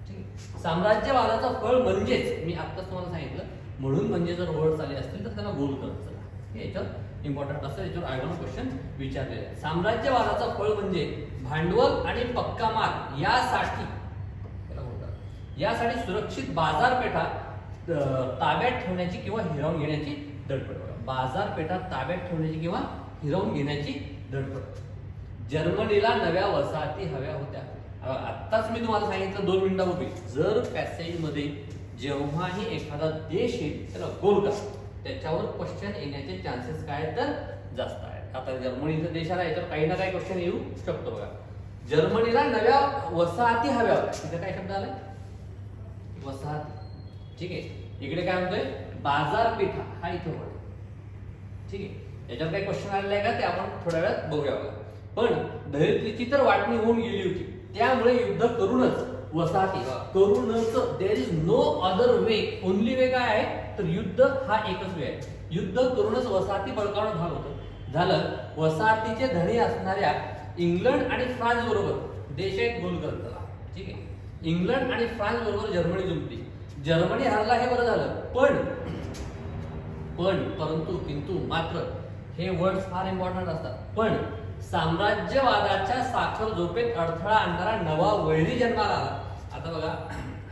A: ठीक आहे. साम्राज्यवादाचं फळ म्हणजेच मी आत्ताच तुम्हाला सांगितलं. म्हणून म्हणजे जर वर्ड्स आले असतील तर त्याला गोल करायचं. हे याच्यावर इम्पॉर्टंट असतं. याच्यावर आयडॉन क्वेश्चन विचारलेले आहे. साम्राज्यवादाचा फळ म्हणजे भांडवल आणि पक्का माल यासाठी सुरक्षित बाजारपेठा ताब्यात ठेवण्याची किंवा हिरावून घेण्याची धडपड. बाजारपेठा ताब्यात ठेवण्याची किंवा हिरावून घेण्याची धडपड. जर्मनीला नव्या वसाहती हव्या होत्या. आत्ताच मी तुम्हाला सांगितलं 2 मिनिटापूर्वी, जर पॅसेजमध्ये जेव्हाही एखादा देश येईल त्याला गोल करा, त्याच्यावर क्वेश्चन येण्याचे चान्सेस काय तर जास्त आहेत. आता जर्मनीचा देश आला, याच्यावर काही ना काही क्वेश्चन येऊ शकतो बघा. जर्मनीला नव्या वसाहती हव्या होत्या. तिथे काय शब्द आलाय? वसाहती. ठीक आहे. इकडे काय म्हणतोय? बाजारपेठा हा इथे वर्ड. ठीक आहे. याच्यावर काही क्वेश्चन आलेला आहे का ते आपण थोड्या वेळात बघूया बघा. पण धरित्रीची तर वाटणी होऊन गेली होती, त्यामुळे युद्ध करूनच वसाहती करूनच, there is no other way. Only way काय आहे तर युद्ध हा एकच वे आहे. युद्ध करूनच वसाहती बळकावणं भाग होतं झालं. वसाहतीचे धनी असणाऱ्या इंग्लंड आणि फ्रान्स बरोबर देश एक गोल करत झाला. ठीक आहे. इंग्लंड आणि फ्रान्स बरोबर जर्मनी जुंपली. जर्मनी हरला हे बरं झालं, परंतु किंतु मात्र हे वर्ड्स फार इम्पॉर्टंट असतात. पण साम्राज्यवादाच्या साखर झोपेत अडथळा आणणारा नवा वैरी जन्माला आला. आता बघा,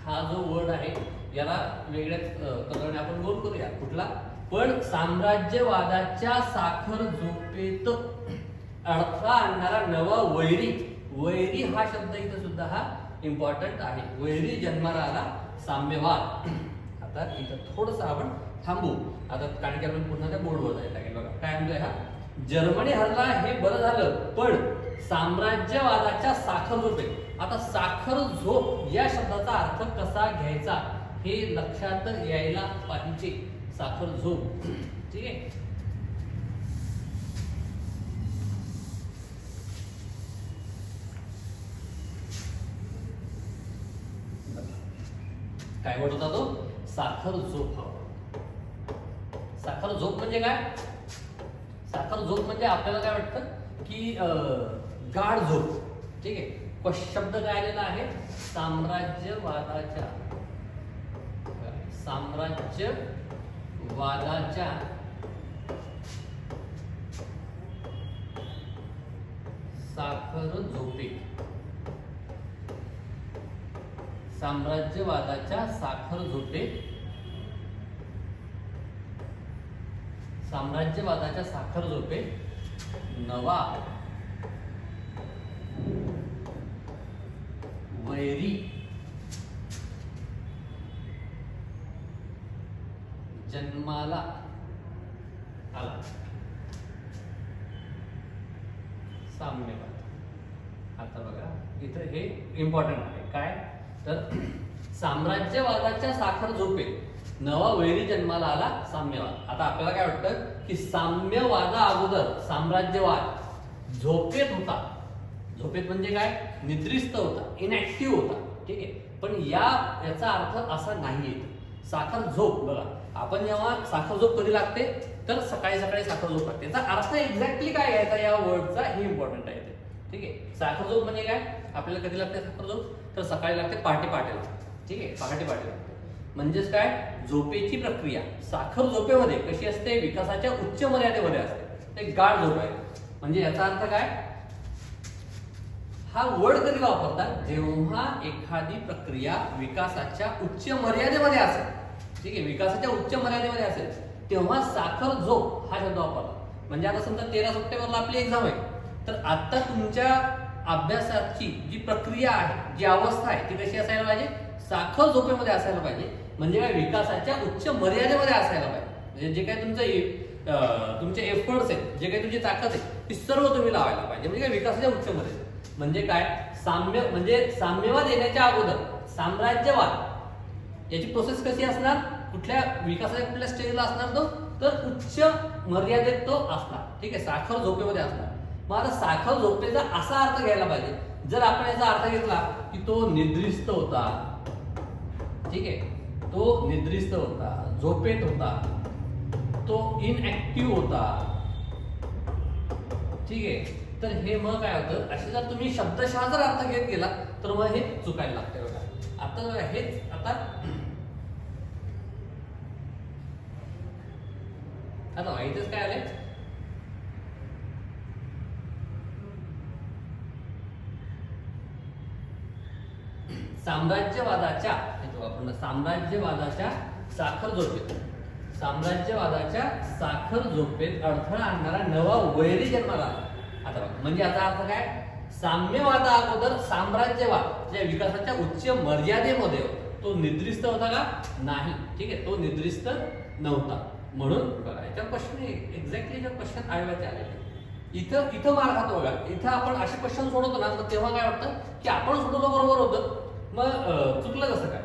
A: हा जो वर्ड आहे याला वेगळ्याच कलरने आपण गोल करूया. कुठला? पण साम्राज्यवादाच्या साखर झोपेत अडथळा आणणारा नवा वैरी. वैरी हा शब्द इथं सुद्धा हा इम्पॉर्टंट आहे. वैरी जन्माला आला, साम्यवाद. आता इथं थोडंसं आपण थांबू आता, कारण की आपण पुन्हा त्या बोर्डवर जायला लागेल. बघा काय म्हणतोय हा, जर्मनी हरला हे बरं झालं, पण साम्राज्यवादाच्या साखर झोपेत. आता साखर झोप या शब्दाचा अर्थ कसा घ्यायचा हे लक्षात यायला पाहिजे. साखर झोप. ठीक आहे. काय वर्ड होता तो? साखर झोप. साखर झोप म्हणजे काय? साखर झोप म्हणजे आपल्याला काय वाटतं की गाढ झोप. ठीक आहे. शब्द काय आलेला आहे? साम्राज्यवादाच्या साखर झोपेत. साम्राज्यवादाच्या साखर झोपेत. साम्राज्यवादाच्या साखर झोपेत नवा वैरी जन्माला आला. साम्यवाद. आता बघा इथं हे इम्पॉर्टंट आहे. काय तर साम्राज्यवादाच्या साखर झोपेत नवा वैरी जन्माला आला साम्यवाद. आता आपल्याला काय वाटतं की साम्यवादा अगोदर साम्राज्यवाद झोपेत होता. झोपेत म्हणजे काय? निद्रिस्त होता, इनॅक्टिव्ह होता. ठीक आहे, पण याचा अर्थ असा नाहीये. साखर झोप बघा, आपण जेव्हा साखर झोप कधी लागते तर सकाळी सकाळी साखर झोप लागते. याचा अर्थ एक्झॅक्टली काय याचा या वर्डचा हे इम्पॉर्टंट आहे ते. ठीक आहे, साखर झोप म्हणजे काय? आपल्याला कधी लागते साखर झोप? तर सकाळी लागते पहाटे पहाटे. ठीक आहे, पहाटे पहाटे. म्हणजेच काय? झोपेची प्रक्रिया साखर झोपेमध्ये कशी असते? विकासाच्या उच्च मर्यादेमध्ये असते. ते गाढ झोप आहे. म्हणजे याचा अर्थ काय? हा वर्ड कधी वापरतात? जेव्हा एखादी प्रक्रिया विकासाच्या उच्च मर्यादेमध्ये असेल. ठीक आहे, विकासाच्या उच्च मर्यादेमध्ये असेल तेव्हा साखर झोप हा शब्द वापरतात. म्हणजे आता समजा 13 सप्टेंबरला आपली एक्झाम आहे, तर आता तुमच्या अभ्यासाची जी प्रक्रिया आहे, जी अवस्था आहे, ती कशी असायला पाहिजे? साखर झोपेमध्ये असायला पाहिजे. म्हणजे काय? विकासाच्या उच्च मर्यादेमध्ये असायला पाहिजे. म्हणजे जे काय तुमचे एफर्ट्स आहेत, जे काही तुमची ताकद आहे, ती सर्व तुम्ही लावायला पाहिजे. म्हणजे काय? विकासाच्या उच्च मर्यादेत. म्हणजे काय? म्हणजे साम्यवाद येण्याच्या अगोदर साम्राज्यवाद याची प्रोसेस कशी असणार? कुठल्या विकासाच्या कुठल्या स्टेजला असणार तो? तर उच्च मर्यादेत तो असणार. ठीक आहे, साखर झोपेमध्ये असणार. मग आता साखर झोपेचा असा अर्थ घ्यायला पाहिजे. जर आपण याचा अर्थ घेतला की तो निद्रिस्त होता, ठीक आहे, तो निद्रिस्त होता, झोपेत होता, तो इनऍक्टिव्ह होता. ठीक आहे, तर हे मग काय होतं? असे जर तुम्ही शब्दशः जर अर्थ घेत गेला तर मग हे चुकायला लागते बघा. आता बघा हेच आता इथेच काय आलंय? साम्राज्यवादाच्या साखर झोपेत अडथळा आणणारा नवा वैरी जन्माला आला. आता बघा, म्हणजे याचा अर्थ काय? साम्यवादा अगोदर साम्राज्यवाद या विकासाच्या उच्च मर्यादेमध्ये तो निद्रिस्त होता का? नाही. ठीक आहे, तो निद्रिस्त नव्हता. म्हणून बघा याच्या क्वेश्चन एक्झॅक्टली क्वेश्चन आयोगाचे आलेले. इथं मार्क खातो बघा. इथं आपण असे क्वेश्चन सोडवतो ना, मग तेव्हा काय वाटतं की आपण सोडवलं बरोबर होतं, मग चुकलं कसं काय?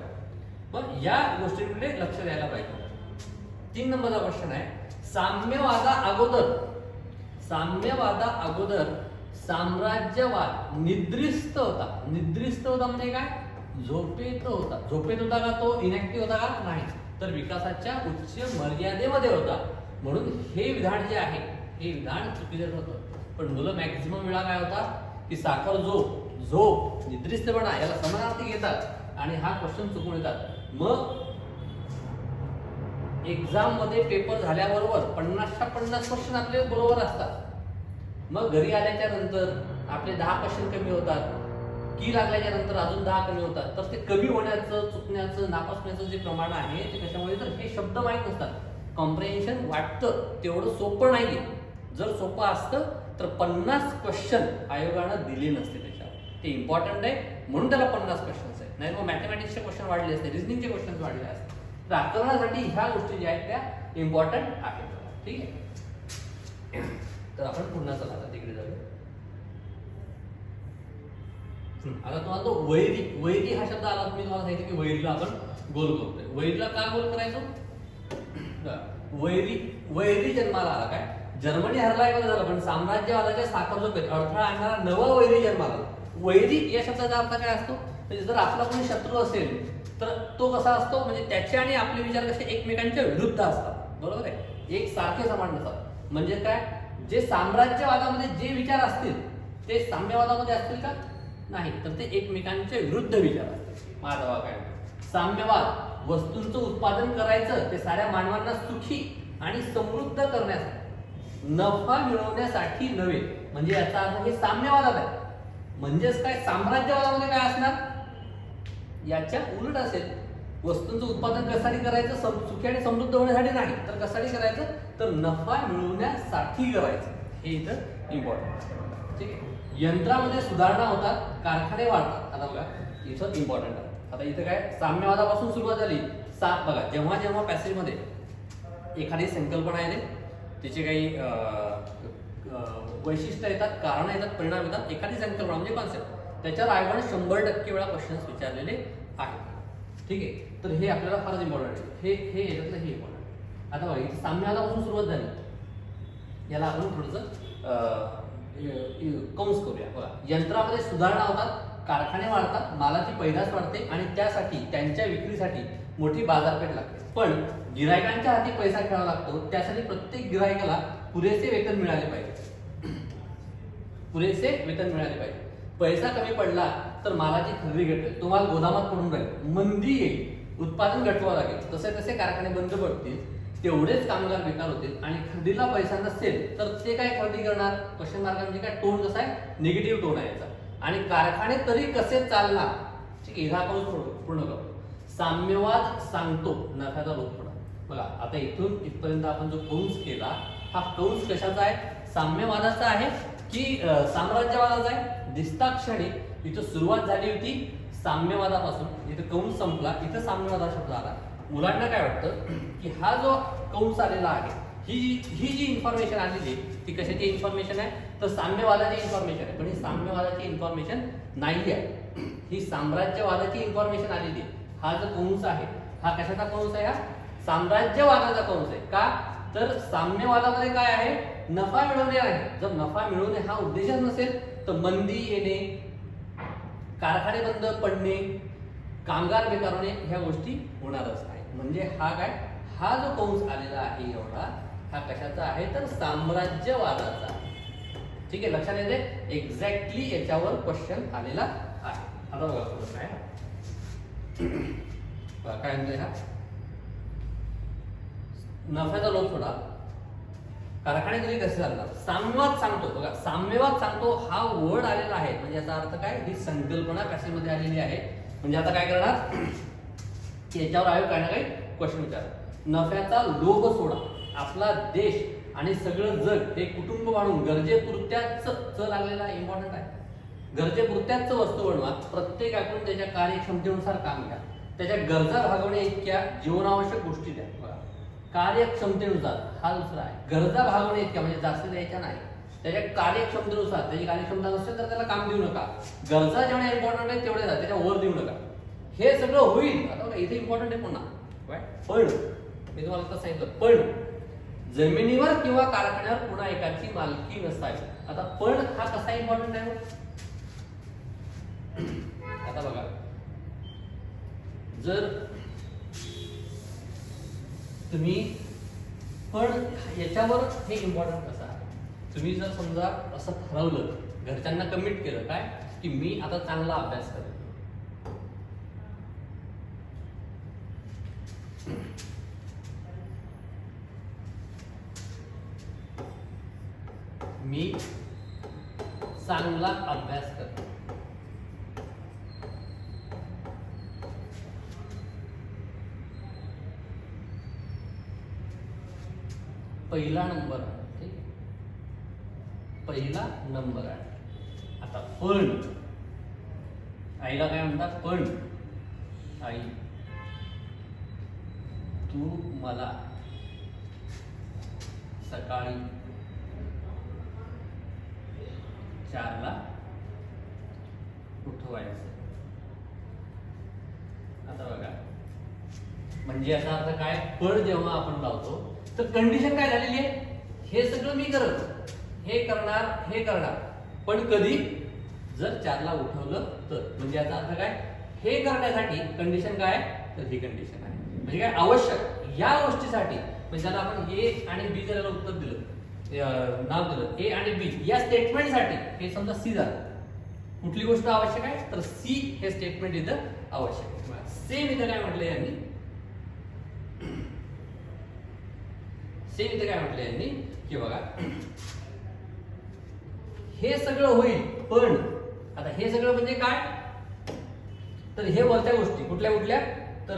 A: मग या गोष्टीकडे लक्ष द्यायला पाहिजे. 3 नंबरचा क्वेश्चन आहे, साम्यवादा अगोदर साम्राज्यवाद निद्रिस्त होता. निद्रिस्त होता म्हणजे काय? झोपेत होता. झोपेत होता का? तो इनॅक्टिव्ह होता का? नाही. तर विकासाच्या उच्च मर्यादेमध्ये होता. म्हणून हे विधान जे आहे हे विधान चुकीचं होतं. पण मुलं मॅक्झिमम वेळा काय होता की साखर झोप निद्रिस्तपणा याला समानार्थी घेतात आणि हा क्वेश्चन चुकून येतात. मग एक्झाम मध्ये पेपर झाल्याबरोबर 50च्या 50 क्वेश्चन आपले बरोबर असतात. मग घरी आल्याच्या नंतर आपले 10 क्वेश्चन कमी होतात. की लागल्याच्या नंतर अजून 10 कमी होतात. तर ते कमी होण्याचं, चुकण्याचं, नापास होण्याचं जे प्रमाण आहे ते कशामुळे? तर हे शब्द माहीत नसतात. कॉम्प्रिहेन्शन वाटतं तेवढं सोपं नाहीये. जर सोपं असतं तर 50 क्वेश्चन आयोगानं दिले नसते त्याच्यावर. ते इम्पॉर्टंट आहे म्हणून त्याला 50 क्वेश्चन्स आहेत. नाही मग मॅथमॅटिक्सचे क्वेश्चन वाढले असते, रिझनिंगचे क्वेश्चन वाढले असते. तर आकलनासाठी ह्या गोष्टी ज्या आहेत त्या इम्पॉर्टंट आहेत. ठीक आहे, तर आपण पुन्हा चला आता तिकडे जाऊया. आता तुम्हाला तो वैरी हा शब्द आला. तुम्ही तुम्हाला सांगितलं की वैरीला आपण गोल करतोय. वैरीला का गोल करायचो? वैरी जन्माला आला. काय? जर्मनी हरलाय बरं झालं, पण साम्राज्यवादाच्या साखर झोपेत अडथळा आणणारा नवा वैरी जन्माला. वैरी या शब्दाचा अर्थ काय असतो? म्हणजे जर आपला कोणी शत्रू असेल तर तो कसा असतो? म्हणजे त्याचे आणि आपले विचार कसे एकमेकांच्या विरुद्ध असतात. बरोबर आहे, एक सारखे समान नसतात. म्हणजे काय? जे साम्राज्यवादामध्ये जे विचार असतील ते साम्यवादामध्ये असतील का? नाही, तर ते एकमेकांच्या विरुद्ध विचार असतील. माझा भाग काय? साम्यवाद वस्तूंचं उत्पादन करायचं ते साऱ्या मानवांना सुखी आणि समृद्ध करण्यासाठी, नफा मिळवण्यासाठी नव्हे. म्हणजे याचा अर्थ हे साम्यवादात आहे. म्हणजेच काय? साम्राज्यवादामध्ये काय असणार? याच्या उलट असेल. वस्तूंचं उत्पादन कशासाठी करायचं? सुखी आणि समृद्ध होण्यासाठी नाही, तर कशासाठी करायचं? तर नफा मिळवण्यासाठी करायचं. हे इथं इम्पॉर्टंट. ठीक आहे, यंत्रामध्ये सुधारणा होतात, कारखाने वाढतात. आता बघा इथं इम्पॉर्टंट आहे. आता इथं काय? साम्यवादापासून सुरुवात झाली. बघा जेव्हा जेव्हा पॅसेजमध्ये एखादी संकल्पना येते, तिचे काही वैशिष्ट्य येतात, कारण येतात, परिणाम येतात. एखादी संकल्पना म्हणजे कॉन्सेप्ट, त्याच्यावर आयोगाने 100% वेळा क्वेश्चन्स विचारलेले आहेत. ठीक आहे, तर हे आपल्याला फारच इम्पॉर्टंट आहे. हे याच्यातलं हे इम्पॉर्टंट. आता बघा इथे साम्यवादापासून सुरुवात झाली, याला आपण थोडंसं कंस करूया. बघा यंत्रामध्ये सुधारणा होतात, कारखाने वाढतात, मालाची पैदास वाढते आणि त्यासाठी त्यांच्या विक्रीसाठी मोठी बाजारपेठ लागते. पण गिरायकांच्या हाती पैसा खेळावा लागतो, त्यासाठी प्रत्येक गिरायकाला पुरेसे वेतन मिळाले पाहिजे. पुरेसे वेतन मिळाले पाहिजे. पैसा कमी पडला तर मालाची खरेदी घटेल, तो माल गोदामात पडून राहील, मंदी येईल, उत्पादन घटवावं लागेल, तसे तसे कारखाने बंद पडतील, तेवढेच कामगार बेकार होतील आणि खरेदीला पैसा नसेल तर ते काय खरेदी करणार? क्वेश्चन मार्क म्हणजे काय? टोन कसा आहे? निगेटिव्ह टोन आहे याचा. आणि कारखाने तरी कसे चालणार? ठीक आहे, हा कंस पूर्ण करतो. साम्यवाद सांगतो नफ्याचा लोकपणा. बघा आता इथून इथपर्यंत आपण जो कंस केला, हा कंस कशाचा आहे? साम्यवादाचा आहे की साम्राज्यवादाचा आहे? दिसता क्षणी इथं सुरुवात झाली होती साम्यवादापासून, इथं कंस संपला, इथं साम्यवादा शब्द आला. मुलांना काय वाटतं की हा जो कंस आलेला आहे, ही जी इन्फॉर्मेशन आलेली आहे ती कशाची इन्फॉर्मेशन आहे? तर साम्यवादाची इन्फॉर्मेशन आहे. पण ही साम्यवादाची इन्फॉर्मेशन नाही आहे, ही साम्राज्यवादाची इन्फॉर्मेशन आलेली आहे. हा जो कंस आहे हा कशाचा कंस आहे? हा साम्राज्यवादाचा कंस आहे. का? तर साम्यवादामध्ये काय आहे? नफा मिळवणे आहे. जर नफा मिळवणे हा उद्देशच नसेल तर मंदी येणे, कारखाने बंद पडणे, कामगार बेकार होणे, ह्या गोष्टी होणारच नाही. म्हणजे हा काय? हा जो कंस आलेला आहे एवढा, हा कशाचा आहे? तर साम्राज्यवादाचा. ठीक आहे, लक्षात येते? एक्झॅक्टली याच्यावर क्वेश्चन आलेला आहे. आता बघा पुढे काय काय म्हणतोय हा? नफ्याचा लोभ थोडा, कारखाने तरी कसे चालणार? साम्यवाद सांगतो. बघा साम्यवाद सांगतो हा वर्ड आलेला आहे, म्हणजे याचा अर्थ काय? ही संकल्पना कशामध्ये आलेली आहे. म्हणजे आता काय करणार की याच्यावर आयोग काय ना काही क्वेश्चन विचार. नफ्याचा लोभ सोडा, आपला देश आणि सगळं जग हे कुटुंब वाढून गरजेपुरत्याच लागलेला इम्पॉर्टंट आहे. गरजेपुरत्याच वस्तू बनवा, प्रत्येकाकडून त्याच्या कार्यक्षमतेनुसार काम घ्या, त्याच्या गरजा भागवण्या इतक्या जीवनावश्यक गोष्टी द्या. बघा कार्यक्षमतेनुसार हा दुसरा आहे. गरजा भागवण्या इतक्या म्हणजे जास्त द्यायच्या नाही, त्याच्या कार्यक्षमतेनुसार. त्याची कार्यक्षमता नसेल तर त्याला काम देऊ नका. गरजा जेवढ्या इम्पॉर्टंट आहेत तेवढे त्याच्या वर देऊ नका. हे सगळं होईल. आता बघा इथे इम्पॉर्टंट आहे पुन्हा, पण मी तुम्हाला आता सांगितलं, पण जमिनीवर किंवा कारखान्यावर पुन्हा एकाची मालकी नसावी. आता पण हा कसा इम्पॉर्टंट आहे? आता बघा जर तुम्ही पण याच्यावर हे इम्पॉर्टंट कसं आहे? तुम्ही जर समजा असं ठरवलं, घरच्यांना कमिट केलं काय की मी आता चांगला अभ्यास करेन, मी चांगला अभ्यास करतो, पहिला नंबर आहे. ठीक, पहिला नंबर आहे. आता पण आईला काय म्हणतात? पण आई तू मला सकाळी 4ला उठवायचं. आता बघा म्हणजे याचा अर्थ काय? पण जेव्हा आपण लावतो तर कंडिशन काय झालेली आहे? हे सगळं मी करत, हे करणार, हे करणार, पण कधी? जर 4ला उठवलं तर. म्हणजे याचा अर्थ काय? हे करण्यासाठी कंडिशन काय? तर ही कंडिशन आहे. म्हणजे काय? आवश्यक या गोष्टीसाठी. म्हणजे त्याला आपण ए आणि बी जर उत्तर दिलं, नाव दिलं ए आणि बी या स्टेटमेंटसाठी, हे समजा सी झालं, कुठली गोष्ट आवश्यक आहे? तर सी हे स्टेटमेंट इथं आवश्यक आहे. सेम इथं काय म्हटलंय यांनी? सेम इथे काय म्हटलं यांनी की बघा हे सगळं होईल, पण आता हे सगळं म्हणजे काय? तर हे वरच्या गोष्टी कुठल्या कुठल्या? तर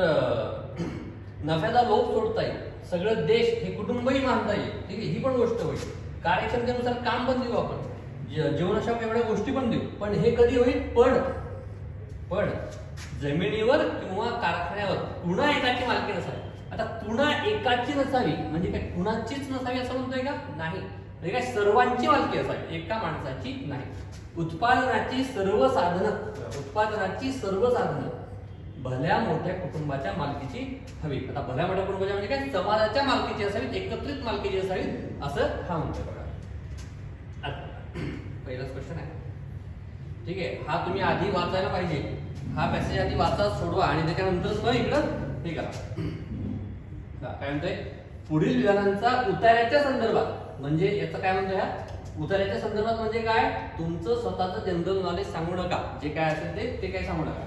A: नफ्याचा लोभ सोडता येईल, सगळं देश हे कुटुंबही मानता येईल. ठीक आहे, ही पण गोष्ट होईल. कार्यक्षमतेनुसार काम पण देऊ आपण, जीवनाशक एवढ्या गोष्टी पण देऊ, पण हे कधी होईल? पण जमिनीवर किंवा कारखान्यावर पुन्हा एकाची मालकी नसावी. आता पुन्हा एकाची नसावी म्हणजे काय? कुणाचीच नसावी असं म्हणतोय का? नाही. म्हणजे काय? सर्वांची मालकी असावी, एका माणसाची नाही. उत्पादनाची सर्व साधनं भल्या मोठ्या कुटुंबाच्या मालकीची हवी. आता भल्या मोठ्या कुटुंबाच्या म्हणजे काय, समाजाच्या मालकीची असावीत, एकत्रित मालकीची असावीत असं हा म्हणतोय बघा. पहिलाच क्वेश्चन आहे. ठीक आहे, हा तुम्ही आधी वाचायला पाहिजे. हा पॅसेज आधी वाचा, सोडवा आणि त्याच्यानंतर मग इकडं हे करा. काय म्हणतोय, पुढील विधानांचा उतार्याच्या संदर्भात, म्हणजे याचं काय म्हणतोय, हा उतार्याच्या संदर्भात म्हणजे काय, तुमचं स्वतःचं जनरल नॉलेज सांगू नका. जे काय असेल ते काय सांगू नका.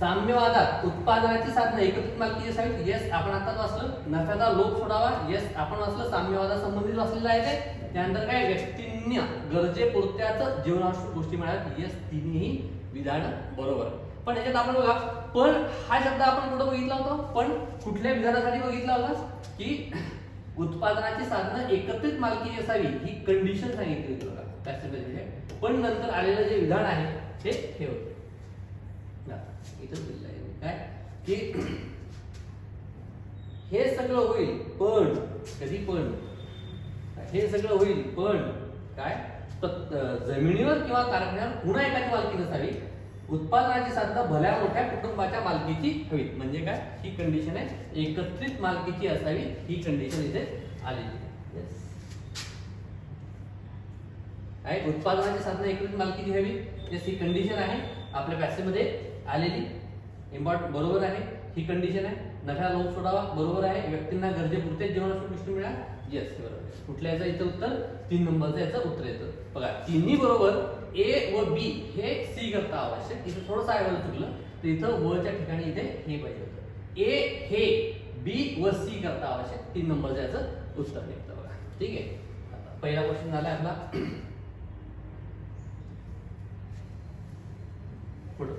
A: साम्यवादात उत्पादनाची साधनं एकत्रित मालकीची असावीत. येस, आपण आता वाचलं. नफ्याचा लोभ सोडावा. येस, आपण वाचलं. साम्यवादासंबंधित वाचलेलं आहे ते. त्यानंतर काय, व्यक्तींना गरजेपुरत्याच जीवनावश्यक गोष्टी मिळाव्यात. येस, तिन्ही विधान बरोबर. पण याच्यात आपण बघा, पण हा शब्द आपण कुठं बघितला होता, पण कुठल्या विधानासाठी बघितला होता की उत्पादनाची साधनं एकत्रित मालकीची असावी ही कंडिशन सांगितली होती बघा पॅसेजमध्ये. पण नंतर आलेलं जे विधान आहे ते हे होते. इथंच दिलेलं आहे काय की हे सगळं होईल पण कधी, पण हे सगळं होईल पण काय, जमिनीवर किंवा कारखान्यावर पुन्हा एकाची मालकी नसावी. उत्पादनाची साधनं भल्या मोठ्या कुटुंबाच्या मालकीची हवी. म्हणजे काय, ही कंडिशन आहे. एकत्रित मालकीची असावी ही कंडिशन इथे आलेली आहे. उत्पादनाची साधनं एकत्रित मालकीची हवी, ही कंडिशन आहे आपल्या पॅसेजमध्ये आलेली. इम्पॉर्टंट बरोबर आहे, ही कंडिशन आहे. नफ्याला लोभ सोडावा बरोबर आहे. व्यक्तींना गरजेपुरते जीवनावश्यक गोष्टी मिळा. येस, बरोबर. कुठल्या याचं इथं उत्तर, 3 नंबरचं याचं उत्तर येतं बघा. तिन्ही बरोबर. ए व बी हे सी करता आवश्यक. इथं थोडंसं आहे चुकलं, तर इथं वच्या ठिकाणी इथे हे पाहिजे होतं. ए हे बी व सी करता आवश्यक. 3 नंबरचं याचं उत्तर निघतं बघा. ठीक आहे, आता पहिला क्वेश्चन झाला आपला. पुढे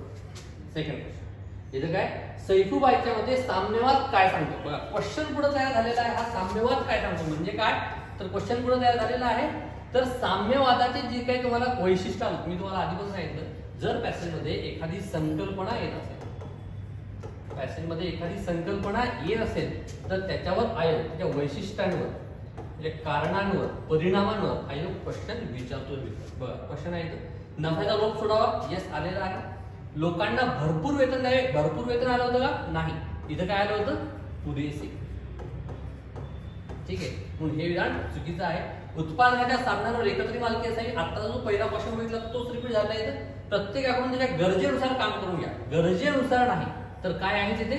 A: सेकंड क्वेश्चन. इथं काय, सैफूबाईच्या मध्ये साम्यवाद काय सांगतो बघा. क्वेश्चन पुढे तयार झालेला आहे. हा साम्यवाद काय सांगतो म्हणजे काय, तर क्वेश्चन पुढे तयार झालेला आहे. तर साम्यवादाचे जे काही तुम्हाला वैशिष्ट्य आलं, मी तुम्हाला आधी पण सांगितलं, जर पॅसेजमध्ये एखादी संकल्पना येत असेल, पॅसेजमध्ये एखादी संकल्पना येत असेल तर त्याच्यावर आयोग त्याच्या वैशिष्ट्यांवर, म्हणजे कारणांवर, परिणामांवर आयोग क्वेश्चन विचारतो. बघा क्वेश्चन आहे, नफ्याचा लोभ सोडावा. येस, आलेला आहे. लोकांना भरपूर वेतन द्यावे. भरपूर वेतन आलं होतं का, नाही. इथं काय आलं होतं, पुरेसे. ठीक आहे, म्हणून हे विधान चुकीचं आहे. उत्पादनाच्या साधनांवर एकत्रित मालकी असावी. आता जो पहिला क्वेश्चन बघितला तोच रिपीट झाला. इथं प्रत्येकाकडून त्याच्या गरजेनुसार काम करून घ्या. गरजेनुसार नाही तर काय आहे तिथे,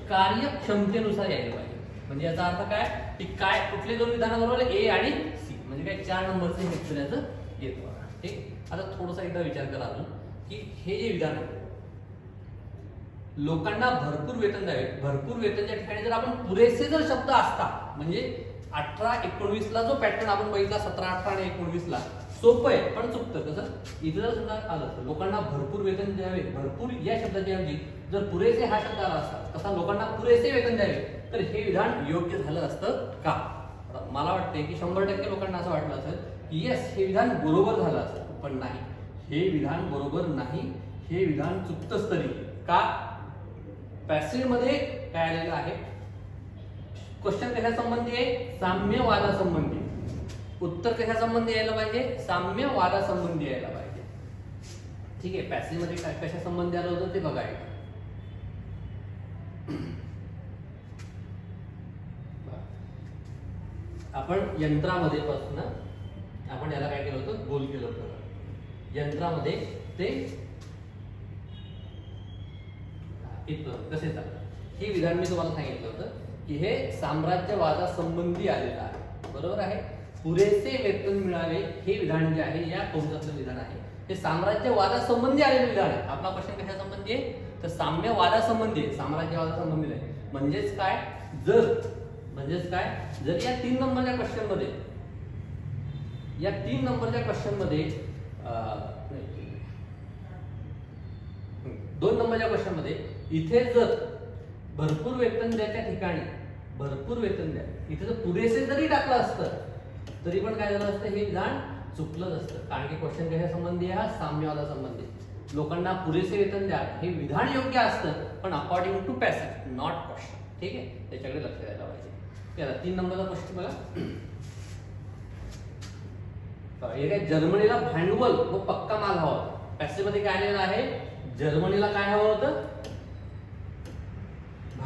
A: कार्यक्षमतेनुसार यायला पाहिजे. म्हणजे याचा अर्थ काय की काय, कुठले दोन विधानाबरोबर, ए आणि सी, म्हणजे काय 4 नंबरचं हे येतो. ठीक, आता थोडासा एकदा विचार करा अजून की हे जे विधान आहे, लोकांना भरपूर वेतन द्यावे. भरपूर वेतनच्या ठिकाणी जर आपण पुरेसे जर शब्द असता, म्हणजे 18-19 ला जो पॅटर्न आपण बघितला, 17, 18 आणि 19 ला सोपं आहे पण चुकतं. कसं, इथं जर सुद्धा आलं लोकांना भरपूर वेतन द्यावे, भरपूर या शब्दाच्या ऐवजी जर पुरेसे हा शब्द आला असता, कसा लोकांना पुरेसे वेतन द्यावे, तर हे विधान योग्य झालं असतं का. मला वाटते की 100% लोकांना असं वाटलं असेल की येस, हे विधान बरोबर झालं असतं. पण नाही, हे विधान बरोबर नाही. हे विधान चुकतंच. तरी का, पॅसेजमध्ये काय आलेलं आहे, क्वेश्चन कशा संबंधी आहे, साम्यवादा संबंधी. उत्तर कशा संबंधी यायला पाहिजे, साम्यवादा संबंधी यायला पाहिजे. ठीक आहे, पॅसेजमध्ये काय कशा संबंधी आलं होतं ते बघायचं. आपण यंत्रामध्ये पासून आपण याला काय केलं होतं, गोल केलं होतं. यंत्रामध्ये ते इथं कसे चालतं, हे विधान मी तुम्हाला सांगितलं होतं की हे साम्राज्यवादासंबंधी आलेलं आहे. बरोबर आहे. पुरेसे वेतन मिळावे हे विधान जे आहे, या कंसातलं विधान आहे, हे साम्राज्यवादासंबंधी आलेलं विधान आहे. आपला प्रश्न कशा संबंधी आहे, तर साम्यवादासंबंधी आहे, साम्राज्यवादासंबंधी आहे. म्हणजेच काय, जर या 3 नंबरच्या क्वेश्चन मध्ये, या 3 नंबरच्या क्वेश्चन मध्ये 2 नंबरच्या क्वेश्चन मध्ये इथे जर भरपूर वेतन द्याच्या ठिकाणी भरपूर वेतन द्या, इथे जर पुरेसे जरी टाकलं असतं तरी पण काय झालं असतं, हे विधान चुकलंच असतं. कारण की क्वेश्चन कशा संबंधी आहे, हा साम्यवादा संबंधी. लोकांना पुरेसे वेतन द्या हे विधान योग्य असतं, पण according to passage, not question. ठीक आहे, त्याच्याकडे लक्ष द्यायला पाहिजे. याला 3 नंबरचा क्वेश्चन बघा. हे काय, जर्मनीला भांडवल व पक्का माल हवा होता. पॅसेज मध्ये काय आलेलं आहे, जर्मनीला काय हवं होतं,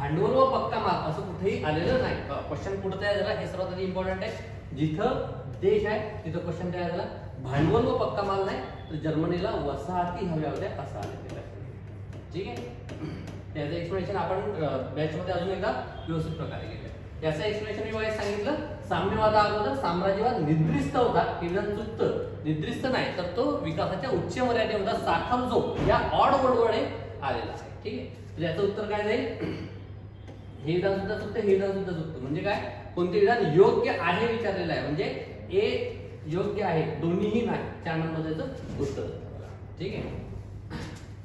A: भांडवल व पक्का माल असं कुठेही आलेलं नाही. क्वेश्चन कुठं तयार झाला हे सर्वात आधी इम्पॉर्टंट आहे. जिथं देश आहे तिथं क्वेश्चन तयार झाला. भांडवल व पक्का माल नाही तर जर्मनीला वसाहती हव्या होत्या असं आलेलं आहे. ठीक आहे. त्याचं एक्सप्लेनेशन आपण बॅच मध्ये अजून एकदा व्यवस्थित प्रकारे केलं. याचं एक्सप्लेनेशन मी वाईज सांगितलं. साम्यवादा अगोदर साम्राज्यवाद निद्रिस्त होता हे विधान चुकतं. निद्रिस्त नाही तर तो विकासाच्या उच्च मर्यादेमध्ये साखर जो या ऑड वर्डमुळे आलेला आहे. ठीक आहे. तर याचं उत्तर काय जाईल? हे विधान सुद्धा चुकतं, हे विधान सुद्धा चुकतं. म्हणजे काय? कोणते विधान योग्य आहे विचारलेलं आहे. म्हणजे ए योग्य आहे दोन्हीही नाही. 4 नंबरचं उत्तर. ठीक आहे.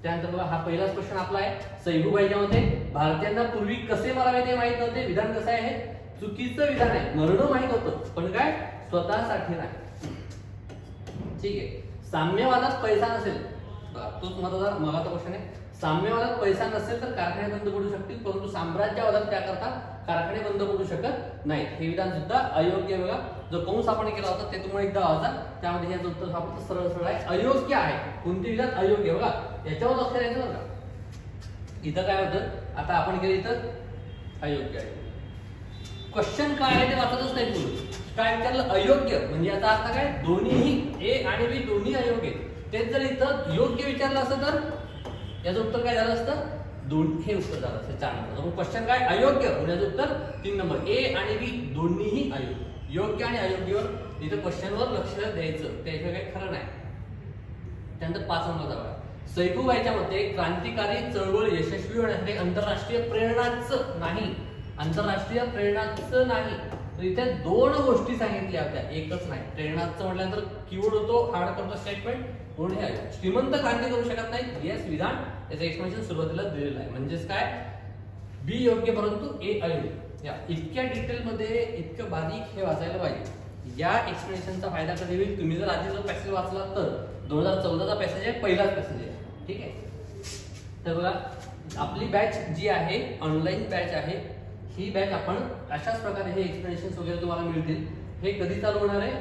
A: त्यानंतर बघा हा पहिलाच क्वेश्चन आपला आहे. सैगुबाईच्या मते भारतीयांना पूर्वी कसे मारावे ते माहित नव्हते. विधान कसं आहे? चुकीचं विधान आहे. मरणं माहित होतं पण काय स्वतःसाठी नाही. ठीक आहे. साम्यवादात पैसा नसेल, तोच मगाचा क्वेश्चन आहे. साम्यवादात पैसा नसेल तर कारखाने बंद पडू शकतील परंतु साम्राज्यवादात त्याकरता कारखाने बंद पडू शकत नाहीत. हे विधान सुद्धा अयोग्य आहे. बघा जो कंस आपण केला होता ते तुम्हाला एकदा वाचा. त्यामध्ये याचं उत्तर आपण सरळ सरळ आहे अयोग्य आहे. कोणते विधान अयोग्य? बघा याच्यावर लक्ष द्यायचं बरं का. इथं काय होतं आता आपण केलं इथं अयोग्य आहे. क्वेश्चन काय आहे ते वाचतच नाही तुम्ही. काय विचारलं? अयोग्य म्हणजे याचा अर्थ काय? दोन्हीही ए आणि बी दोन्ही अयोग्य. तेच जर इथं योग्य विचारलं असतं तर याचं उत्तर काय झालं असतं? हे उत्तर झालं असतं 4 नंबर. क्वेश्चन काय? अयोग्य म्हणजे याचं उत्तर 3 नंबर. ए आणि बी दोन्हीही अयोग्य. योग्य आणि अयोग्यवर इथं क्वेश्चनवर लक्ष द्यायचं. त्याशिवाय काही खरं नाही. त्यानंतर 5 नंबर बघा. सैफुबाईच्या मते क्रांतिकारी चळवळ यशस्वी होण्यासाठी आंतरराष्ट्रीय प्रेरणाच नाही. आंतरराष्ट्रीय प्रेरणाच नाही तर इथे 2 गोष्टी सांगितल्या होत्या, एकच नाही. प्रेरणाच म्हटल्यानंतर कीवर्ड होतो हार्ड करतो स्टेटमेंट म्हणून हे श्रीमंत क्रांती करू शकत नाही. येस विधान याचं एक्सप्लेनेशन सुरुवातीला दिलेलं आहे. म्हणजेच काय? बी योग्य परंतु ए अयोग्य. या इतक्या डिटेल मध्ये इतकं बारीक हे वाचायला पाहिजे. या एक्सप्लेनेशनचा फायदा कधी होईल? तुम्ही जर आधी जो पॅसेज वाचला तर 2014चा पॅसेज आहे, पहिलाच पॅसेज आहे. ठीक आहे. तर बघा आपली बॅच जी आहे ऑनलाईन बॅच आहे ही बॅच आपण अशाच प्रकारे हे एक्सप्लेनेशन वगैरे तुम्हाला मिळतील. हे कधी चालू होणार आहे?